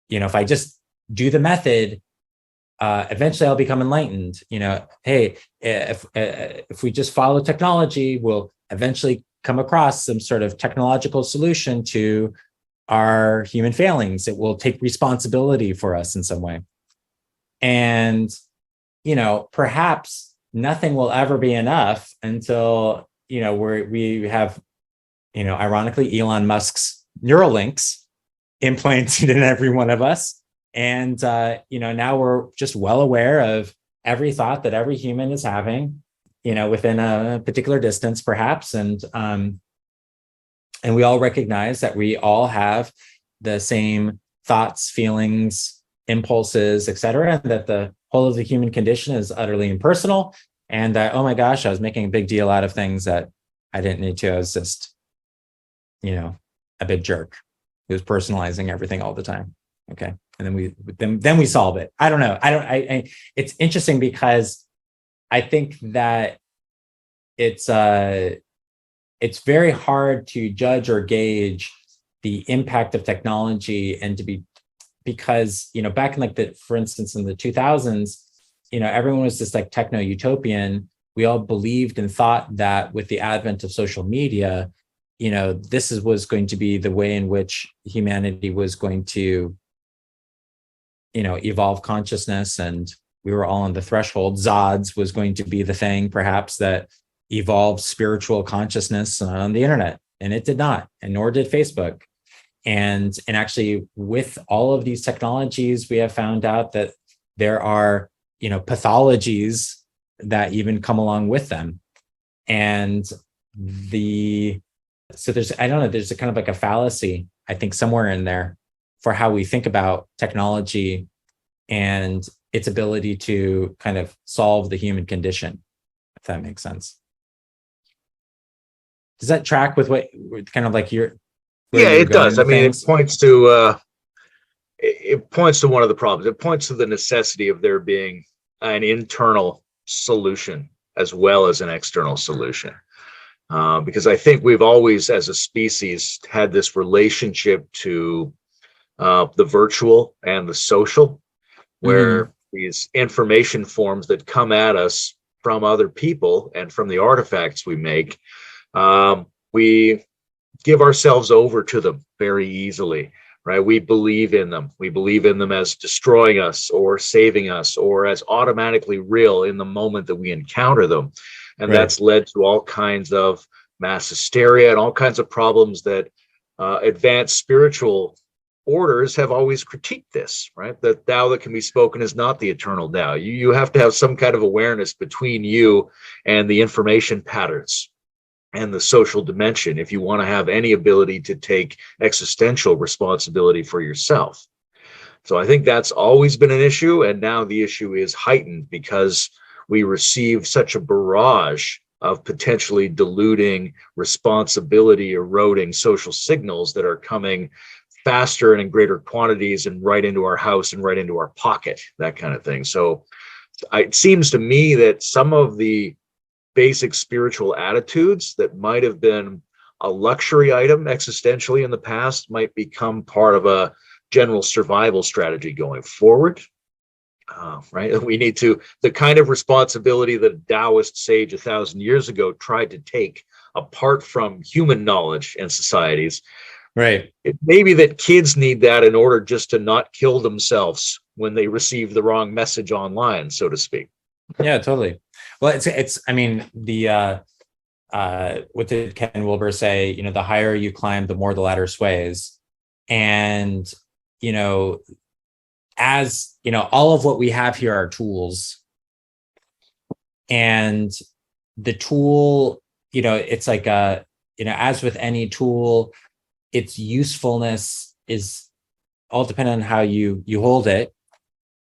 if I just do the method, eventually I'll become enlightened. Hey, if we just follow technology, we'll eventually come across some sort of technological solution to our human failings. It will take responsibility for us in some way. And, perhaps nothing will ever be enough until, we have, ironically, Elon Musk's Neuralinks implanted in every one of us. And, now we're just well aware of every thought that every human is having, within a particular distance, perhaps. And we all recognize that we all have the same thoughts, feelings, impulses, et cetera, and that the whole of the human condition is utterly impersonal. And oh my gosh, I was making a big deal out of things that I didn't need to. I was just, a big jerk who was personalizing everything all the time. Okay. And then we solve it. I don't know. It's interesting because I think that it's very hard to judge or gauge the impact of technology because back in for instance, in the 2000s, everyone was just like techno utopian. We all believed and thought that with the advent of social media, this was going to be the way in which humanity was going to, evolve consciousness, and we were all on the threshold. Zods was going to be the thing, perhaps, that evolved spiritual consciousness on the internet, and it did not, and nor did Facebook. And actually, with all of these technologies, we have found out that there are, pathologies that even come along with them. And so there's a kind of like a fallacy, I think, somewhere in there for how we think about technology and its ability to kind of solve the human condition, if that makes sense. Does that track with what kind of like your? Yeah, it does. I mean, it points to one of the problems. It points to the necessity of there being an internal solution as well as an external solution. Because I think we've always, as a species, had this relationship to the virtual and the social, where these information forms that come at us from other people and from the artifacts we make, we give ourselves over to them very easily, right? We believe in them. We believe in them as destroying us or saving us or as automatically real in the moment that we encounter them. And that's led to all kinds of mass hysteria and all kinds of problems that advanced spiritual orders have always critiqued this, right? That Tao that can be spoken is not the eternal Tao. You have to have some kind of awareness between you and the information patterns and the social dimension if you want to have any ability to take existential responsibility for yourself. So I think that's always been an issue, and now the issue is heightened because we receive such a barrage of potentially diluting, responsibility eroding social signals that are coming faster and in greater quantities and right into our house and right into our pocket, that kind of thing. So it seems to me that some of the basic spiritual attitudes that might have been a luxury item existentially in the past might become part of a general survival strategy going forward. Right? We need the kind of responsibility that a Taoist sage 1,000 years ago tried to take apart from human knowledge and societies. Right. It may be that kids need that in order just to not kill themselves when they receive the wrong message online, so to speak. Yeah, totally. Well, I mean, what did Ken Wilber say? The higher you climb, the more the ladder sways. And, as all of what we have here are tools. And the tool, it's like as with any tool, its usefulness is all dependent on how you hold it.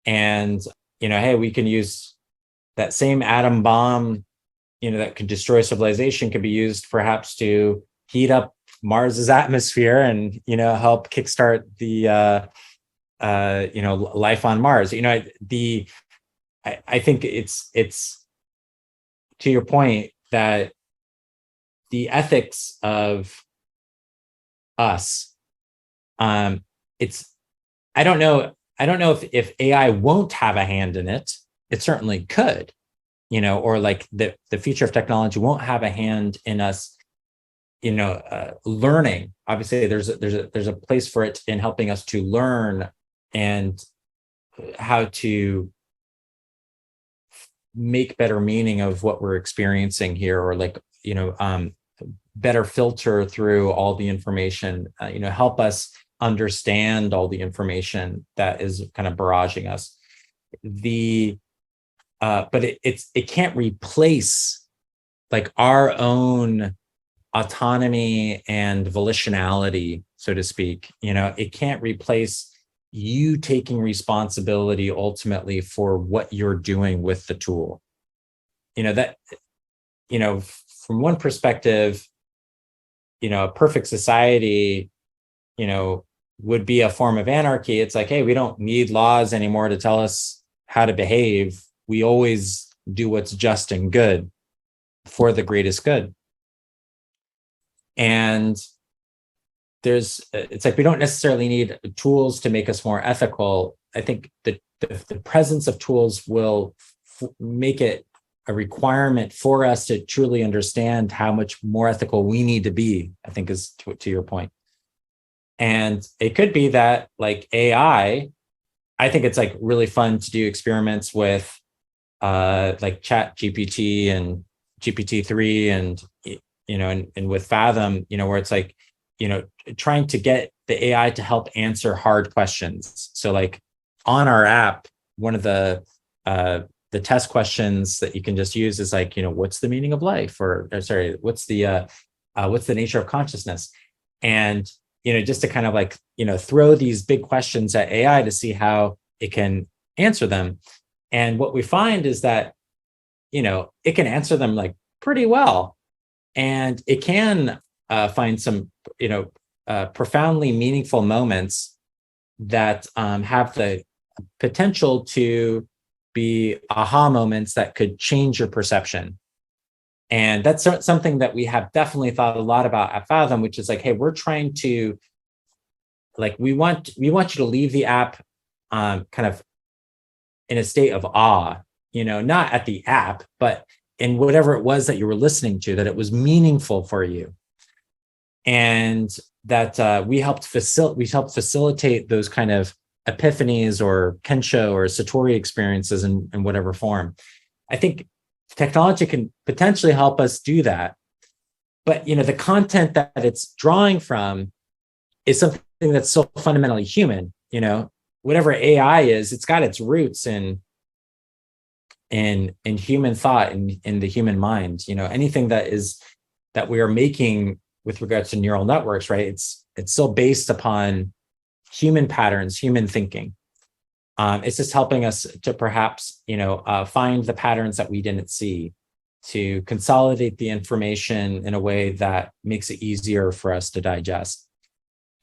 And, hey, we can use that same atom bomb, that could destroy civilization, could be used perhaps to heat up Mars's atmosphere and, help kickstart the, life on Mars. I think it's to your point that the ethics of us, I don't know if AI won't have a hand in it. It certainly could, or like the future of technology won't have a hand in us, learning. Obviously, there's a place for it in helping us to learn and how to make better meaning of what we're experiencing here, or better filter through all the information, help us understand all the information that is kind of barraging us. But it can't replace like our own autonomy and volitionality, so to speak. It can't replace you taking responsibility ultimately for what you're doing with the tool. that, from one perspective, a perfect society, would be a form of anarchy. It's like, hey, we don't need laws anymore to tell us how to behave. We always do what's just and good for the greatest good. And it's like, we don't necessarily need tools to make us more ethical. I think the presence of tools will make it a requirement for us to truly understand how much more ethical we need to be, I think, is to your point. And it could be that, like, AI, I think it's like really fun to do experiments with like Chat GPT and GPT-3 and and with Fathom, where it's like, trying to get the AI to help answer hard questions. So like on our app, one of the test questions that you can just use is like, what's the meaning of life? Or sorry, what's the nature of consciousness? And, just to kind of like, throw these big questions at AI to see how it can answer them. And what we find is that, it can answer them like pretty well. And it can find some, profoundly meaningful moments that have the potential to be aha moments that could change your perception. And that's something that we have definitely thought a lot about at Fathom, which is like, hey, we're trying to, like, we want you to leave the app kind of in a state of awe, not at the app, but in whatever it was that you were listening to, that it was meaningful for you. And that we helped facilitate those kind of epiphanies or Kensho or Satori experiences in whatever form. I think technology can potentially help us do that. But, the content that it's drawing from is something that's so fundamentally human. Whatever AI is, it's got its roots in human thought, in the human mind. Anything that we are making with regards to neural networks, right? It's still based upon human patterns, human thinking. It's just helping us to perhaps, find the patterns that we didn't see, to consolidate the information in a way that makes it easier for us to digest.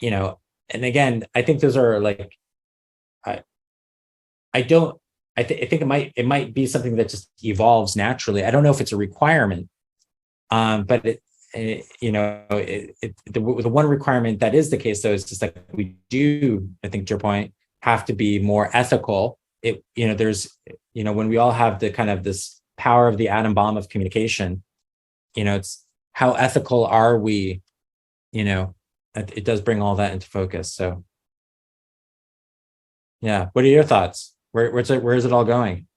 And again, I think those are like, I think it might be something that just evolves naturally. I don't know if it's a requirement, but the one requirement that is the case, though, is just like, we do, I think, to your point, have to be more ethical. There's, when we all have the kind of this power of the atom bomb of communication, it's how ethical are we? It does bring all that into focus. So, yeah, what are your thoughts? Where is it all going?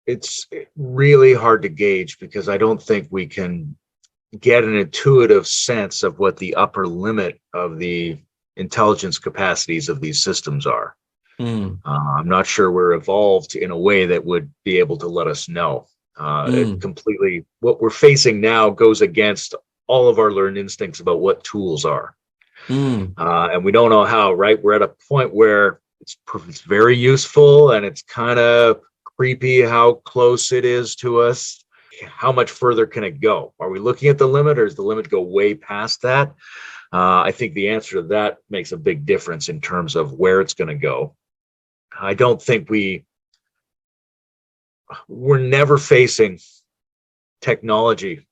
It's really hard to gauge, because I don't think we can get an intuitive sense of what the upper limit of the intelligence capacities of these systems are. I'm not sure we're evolved in a way that would be able to let us know. It completely, what we're facing now goes against all of our learned instincts about what tools are. And we don't know how, right? We're at a point where it's very useful, and it's kind of creepy how close it is to us. How much further can it go? Are we looking at the limit, or does the limit go way past that? I think the answer to that makes a big difference in terms of where it's going to go. I don't think we're never facing technology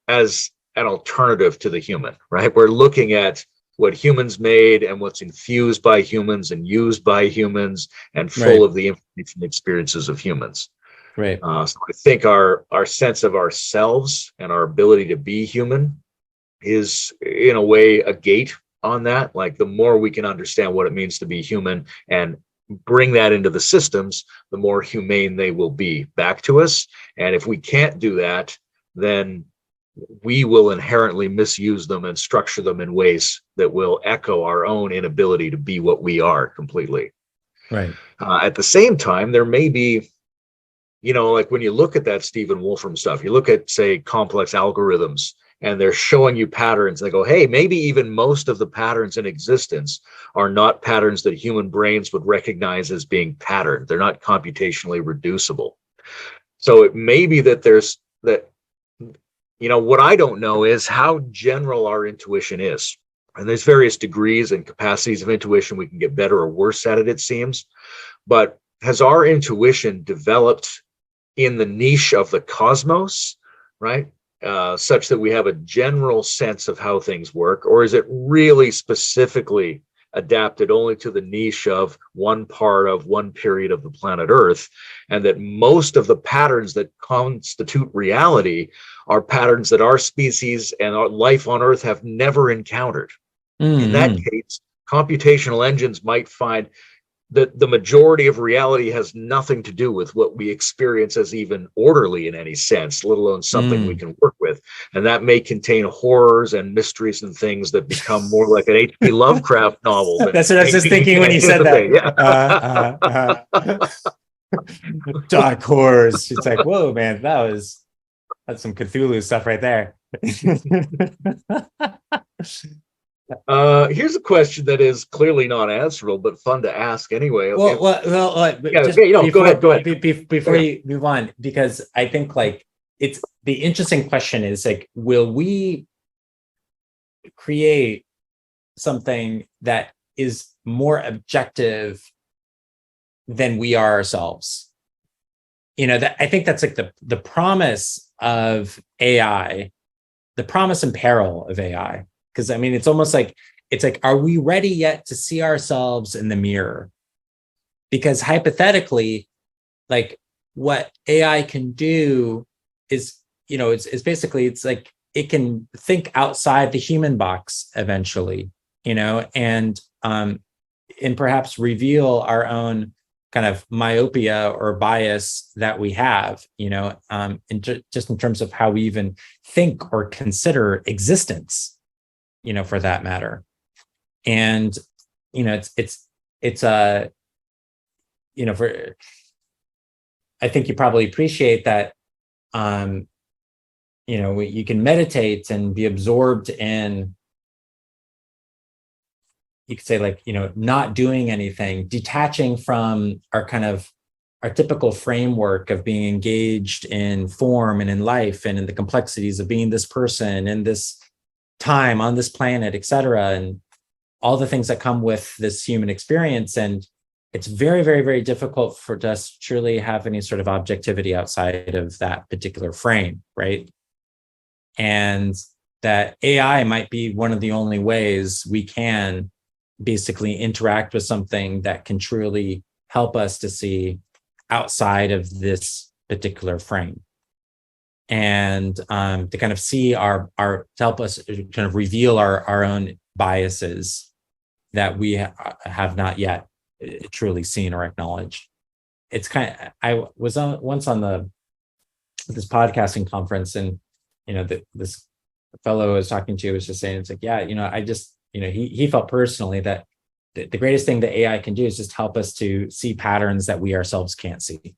as an alternative to the human, right? We're looking at what humans made and what's infused by humans and used by humans and full of the information and experiences of humans. Right. So I think our sense of ourselves and our ability to be human is, in a way, a gate on that. Like, the more we can understand what it means to be human and bring that into the systems, the more humane they will be back to us. And if we can't do that, then we will inherently misuse them and structure them in ways that will echo our own inability to be what we are completely. Right. At the same time, there may be, like when you look at that Stephen Wolfram stuff, you look at, say, complex algorithms, and they're showing you patterns. They go, hey, maybe even most of the patterns in existence are not patterns that human brains would recognize as being patterned. They're not computationally reducible. So it may be that there's that, what I don't know is how general our intuition is. And there's various degrees and capacities of intuition. We can get better or worse at it, it seems. But has our intuition developed in the niche of the cosmos, right? Such that we have a general sense of how things work, or is it really specifically adapted only to the niche of one part of one period of the planet Earth, and that most of the patterns that constitute reality are patterns that our species and our life on Earth have never encountered? In that case, computational engines might find that the majority of reality has nothing to do with what we experience as even orderly in any sense, let alone something we can work with. And that may contain horrors and mysteries and things that become more like an H.P. Lovecraft novel. That's what I was just thinking when you said that. Dark horrors. It's like, whoa, man, that's some Cthulhu stuff right there. Here's a question that is clearly not answerable, but fun to ask anyway. Go ahead. Before you move on, because I think like it's the interesting question is like, will we create something that is more objective than we are ourselves? That I think that's like the promise of AI, the promise and peril of AI. Because I mean, it's almost like, are we ready yet to see ourselves in the mirror? Because hypothetically, like what AI can do is, it's basically, it's like it can think outside the human box eventually, and perhaps reveal our own kind of myopia or bias that we have, just in terms of how we even think or consider existence. For that matter. And, I think you probably appreciate that, you can meditate and be absorbed in, you could say like, not doing anything, detaching from our typical framework of being engaged in form and in life and in the complexities of being this person and this time on this planet, etc., and all the things that come with this human experience. And it's very, very, very difficult for us to truly have any sort of objectivity outside of that particular frame, right? And that AI might be one of the only ways we can basically interact with something that can truly help us to see outside of this particular frame. And to kind of see to help us kind of reveal our own biases that we have not yet truly seen or acknowledged. It's I was once on this podcasting conference, and this fellow I was talking to was just saying, it's like, I just, he felt personally that the greatest thing that AI can do is just help us to see patterns that we ourselves can't see.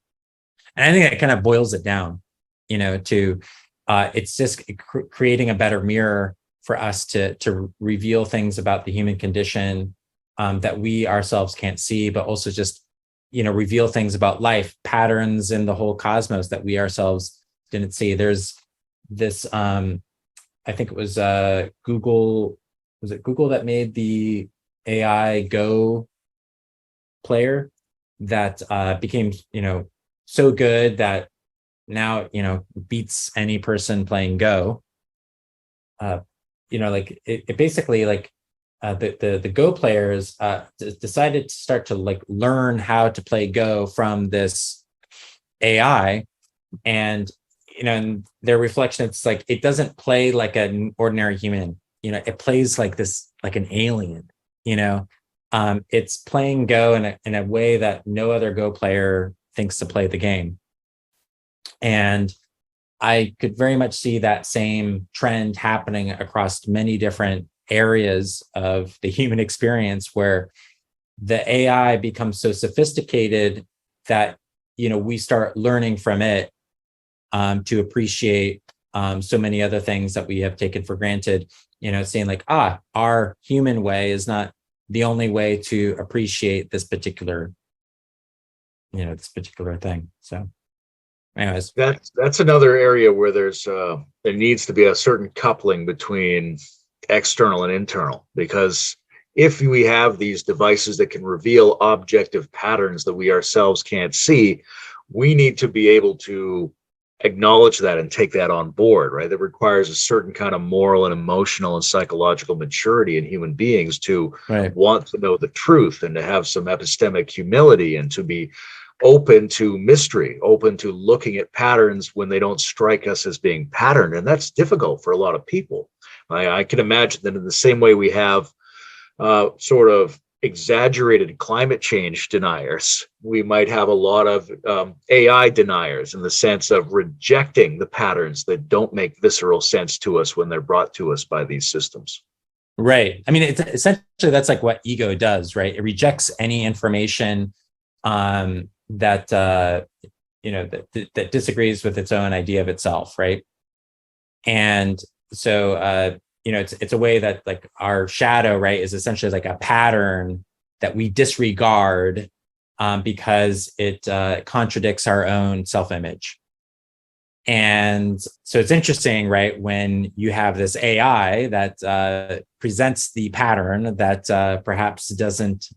And I think that kind of boils it down. To it's just creating a better mirror for us to reveal things about the human condition that we ourselves can't see, but also just, reveal things about life, patterns in the whole cosmos that we ourselves didn't see. There's this, I think it was Google, was it Google that made the AI Go player that became, so good that now, beats any person playing Go. Like it basically like the Go players decided to start to like learn how to play Go from this AI, and and their reflection, it's like it doesn't play like an ordinary human. It plays like this, like an alien. It's playing Go in a way that no other Go player thinks to play the game. And I could very much see that same trend happening across many different areas of the human experience, where the AI becomes so sophisticated that, we start learning from it to appreciate so many other things that we have taken for granted, saying like, our human way is not the only way to appreciate this particular thing. So. Anyways. That's another area where there needs to be a certain coupling between external and internal, because if we have these devices that can reveal objective patterns that we ourselves can't see, we need to be able to acknowledge that and take that on board, right? That requires a certain kind of moral and emotional and psychological maturity in human beings to want to know the truth and to have some epistemic humility and to be open to mystery, open to looking at patterns when they don't strike us as being patterned. And that's difficult for a lot of people. I can imagine that in the same way we have sort of exaggerated climate change deniers, we might have a lot of AI deniers, in the sense of rejecting the patterns that don't make visceral sense to us when they're brought to us by these systems. Right. I mean, it's essentially, that's like what ego does, right? It rejects any information that disagrees with its own idea of itself, right? And so it's a way that, like, our shadow, right, is essentially like a pattern that we disregard because it contradicts our own self-image. And so it's interesting, right, when you have this AI that presents the pattern that perhaps doesn't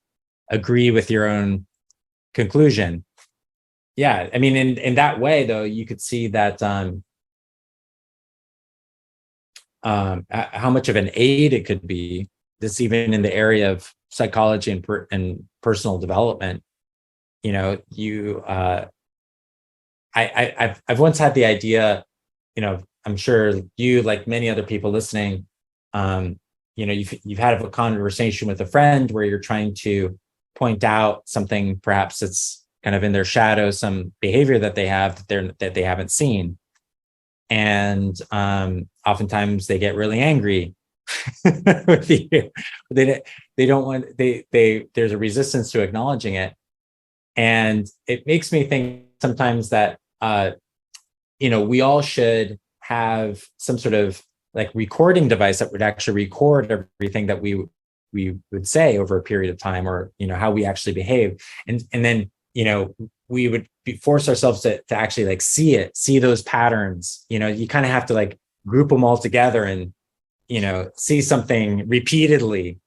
agree with your own conclusion. Yeah, I mean, in that way, though, you could see that how much of an aid it could be. This even in the area of psychology and personal development. I've once had the idea. I'm sure you, like many other people listening, you've had a conversation with a friend where you're trying to point out something perhaps that's kind of in their shadow, some behavior that they have that they haven't seen. And oftentimes they get really angry with you. They don't want, there's a resistance to acknowledging it. And it makes me think sometimes that, we all should have some sort of like recording device that would actually record everything that we would say over a period of time, or, how we actually behave. And then, we would force ourselves to actually like see those patterns. You kind of have to like group them all together and, see something repeatedly.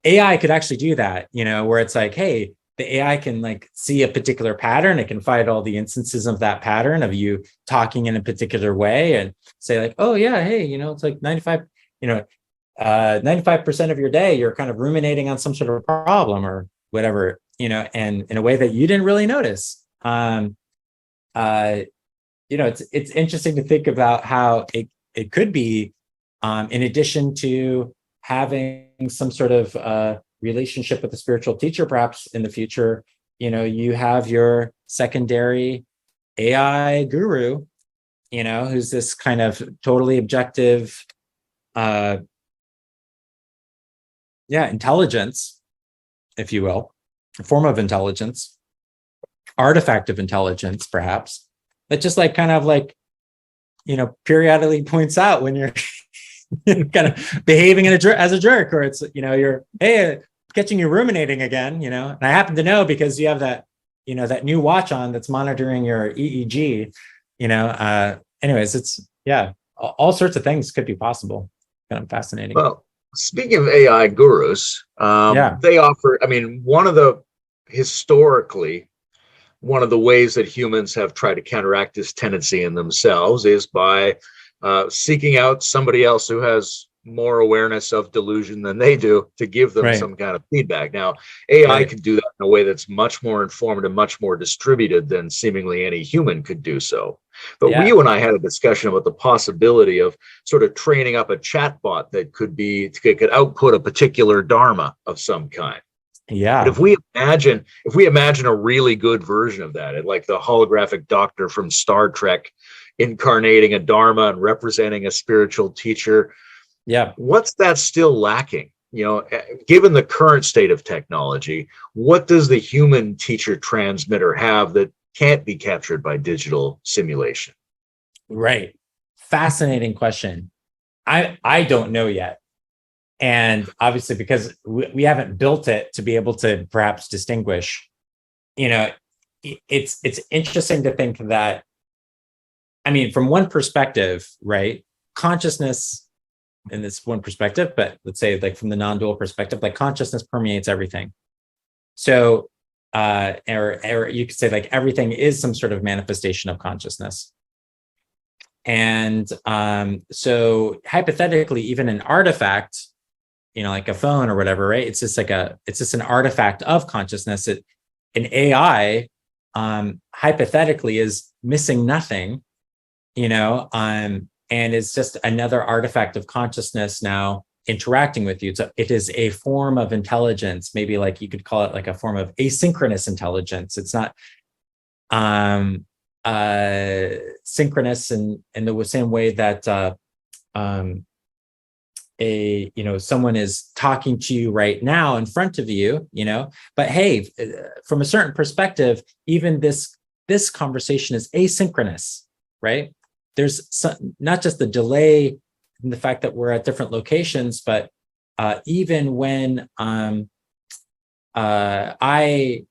AI could actually do that, where it's like, hey, the AI can like see a particular pattern. It can find all the instances of that pattern of you talking in a particular way and say like, oh yeah, hey, it's like 95% of your day, you're kind of ruminating on some sort of problem or whatever, and in a way that you didn't really notice. It's interesting to think about how it could be, in addition to having some sort of relationship with a spiritual teacher, perhaps in the future, you have your secondary AI guru, who's this kind of totally objective, intelligence, if you will, a form of intelligence, artifact of intelligence, perhaps, that just like kind of like, periodically points out when you're kind of behaving as a jerk, or it's, you're, hey, catching you ruminating again, and I happen to know because you have that, that new watch on that's monitoring your EEG, anyways, it's, all sorts of things could be possible. Kind of fascinating. Well, speaking of AI gurus, they offer, historically, one of the ways that humans have tried to counteract this tendency in themselves is by seeking out somebody else who has more awareness of delusion than they do to give them some kind of feedback. Now, AI can do that in a way that's much more informed and much more distributed than seemingly any human could do so. But you and I had a discussion about the possibility of sort of training up a chatbot that could output a particular dharma of some kind. Yeah. But if we imagine a really good version of that, like the holographic doctor from Star Trek incarnating a dharma and representing a spiritual teacher, what's that still lacking? Given the current state of technology, what does the human teacher transmitter have that can't be captured by digital simulation? Right. Fascinating question. I don't know yet. And obviously, because we haven't built it to be able to perhaps distinguish, it's interesting to think that I mean, from one perspective, right? Consciousness in this one perspective, but let's say like from the non-dual perspective, like consciousness permeates everything. So, or you could say like everything is some sort of manifestation of consciousness. And so hypothetically, even an artifact, like a phone or whatever, right? It's just an artifact of consciousness. An AI, hypothetically, is missing nothing, and it's just another artifact of consciousness now interacting with you. So it is a form of intelligence, maybe like you could call it like a form of asynchronous intelligence. It's not synchronous in the same way that someone is talking to you right now in front of you, but hey, from a certain perspective, even this conversation is asynchronous, right? There's not just the delay in the fact that we're at different locations, but even when I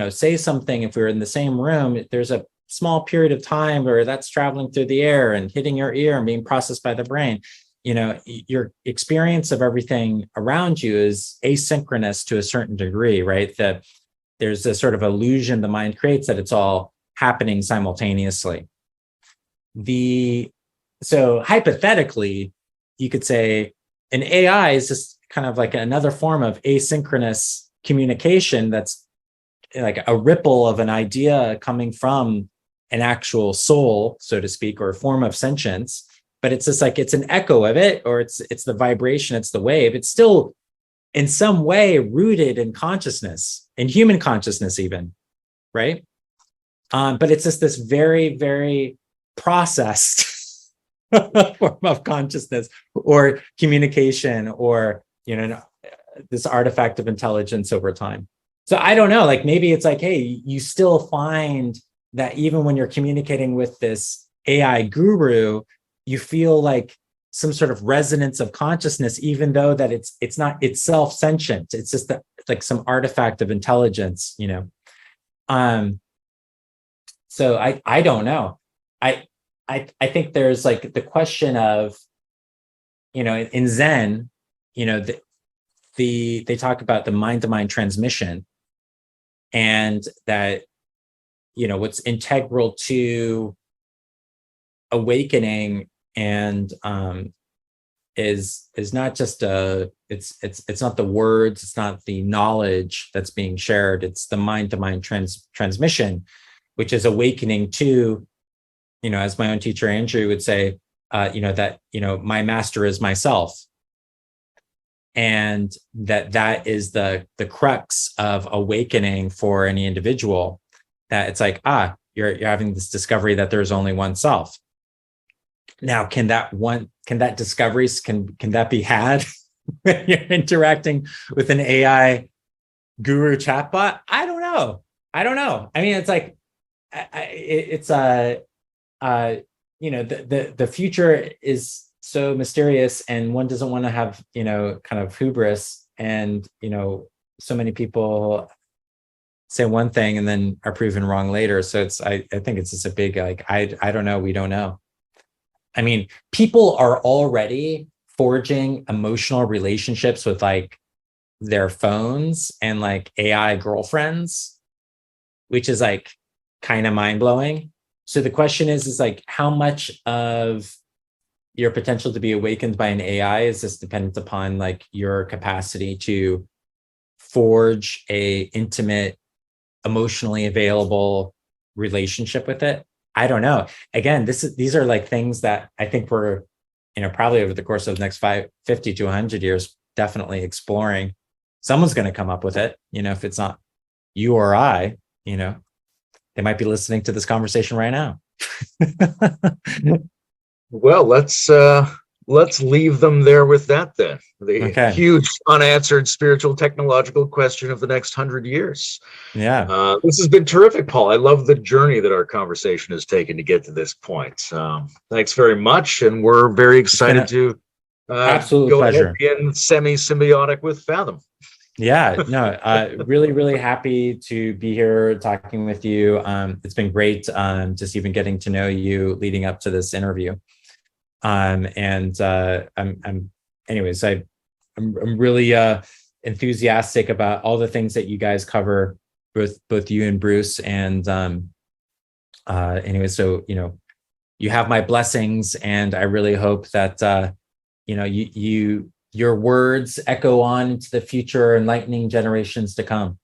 say something, if we're in the same room, there's a small period of time where that's traveling through the air and hitting your ear and being processed by the brain. Your experience of everything around you is asynchronous to a certain degree, right? That there's a sort of illusion the mind creates that it's all happening simultaneously. So hypothetically, you could say an AI is just kind of like another form of asynchronous communication that's like a ripple of an idea coming from an actual soul, so to speak, or a form of sentience. But it's just like it's an echo of it, or it's the vibration, it's the wave. It's still in some way rooted in consciousness, in human consciousness even, right? But it's just this very, very processed form of consciousness or communication, or this artifact of intelligence over time. So I don't know, like maybe it's like, hey, you still find that even when you're communicating with this AI guru, you feel like some sort of resonance of consciousness, even though that it's not itself sentient. It's just like some artifact of intelligence, So I don't know. I think there's like the question of, in Zen, they talk about the mind-to-mind transmission, and that what's integral to awakening and is not just it's not the words, it's not the knowledge that's being shared, it's the mind-to-mind transmission, which is awakening to, as my own teacher Andrew would say, that my master is myself. And that is the crux of awakening for any individual, that it's like, you're having this discovery that there's only one self. Now, can that discovery, can that be had when you're interacting with an AI guru chatbot? I don't know. I mean, it's like, the future is so mysterious, and one doesn't want to have, kind of hubris, and, so many people say one thing and then are proven wrong later. So I think it's just a big, like, I don't know. We don't know. I mean, people are already forging emotional relationships with like their phones and like AI girlfriends, which is like kind of mind blowing. So the question is like, how much of your potential to be awakened by an AI is this dependent upon like your capacity to forge a intimate, emotionally available relationship with it? I don't know. Again, these are like things that I think we're, probably over the course of the next 50 to 100 years, definitely exploring. Someone's going to come up with it. If it's not you or I, they might be listening to this conversation right now. Well, let's leave them there with that then. The huge unanswered spiritual technological question of the next 100 years. Yeah. This has been terrific, Paul. I love the journey that our conversation has taken to get to this point. Thanks very much. And we're very excited to absolute go pleasure. ahead and semi-symbiotic with Fathom. Yeah, no, really, really happy to be here talking with you. It's been great just even getting to know you leading up to this interview. And anyways, I'm really enthusiastic about all the things that you guys cover, both you and Bruce. And anyway, so you have my blessings, and I really hope that your words echo on into the future, enlightening generations to come.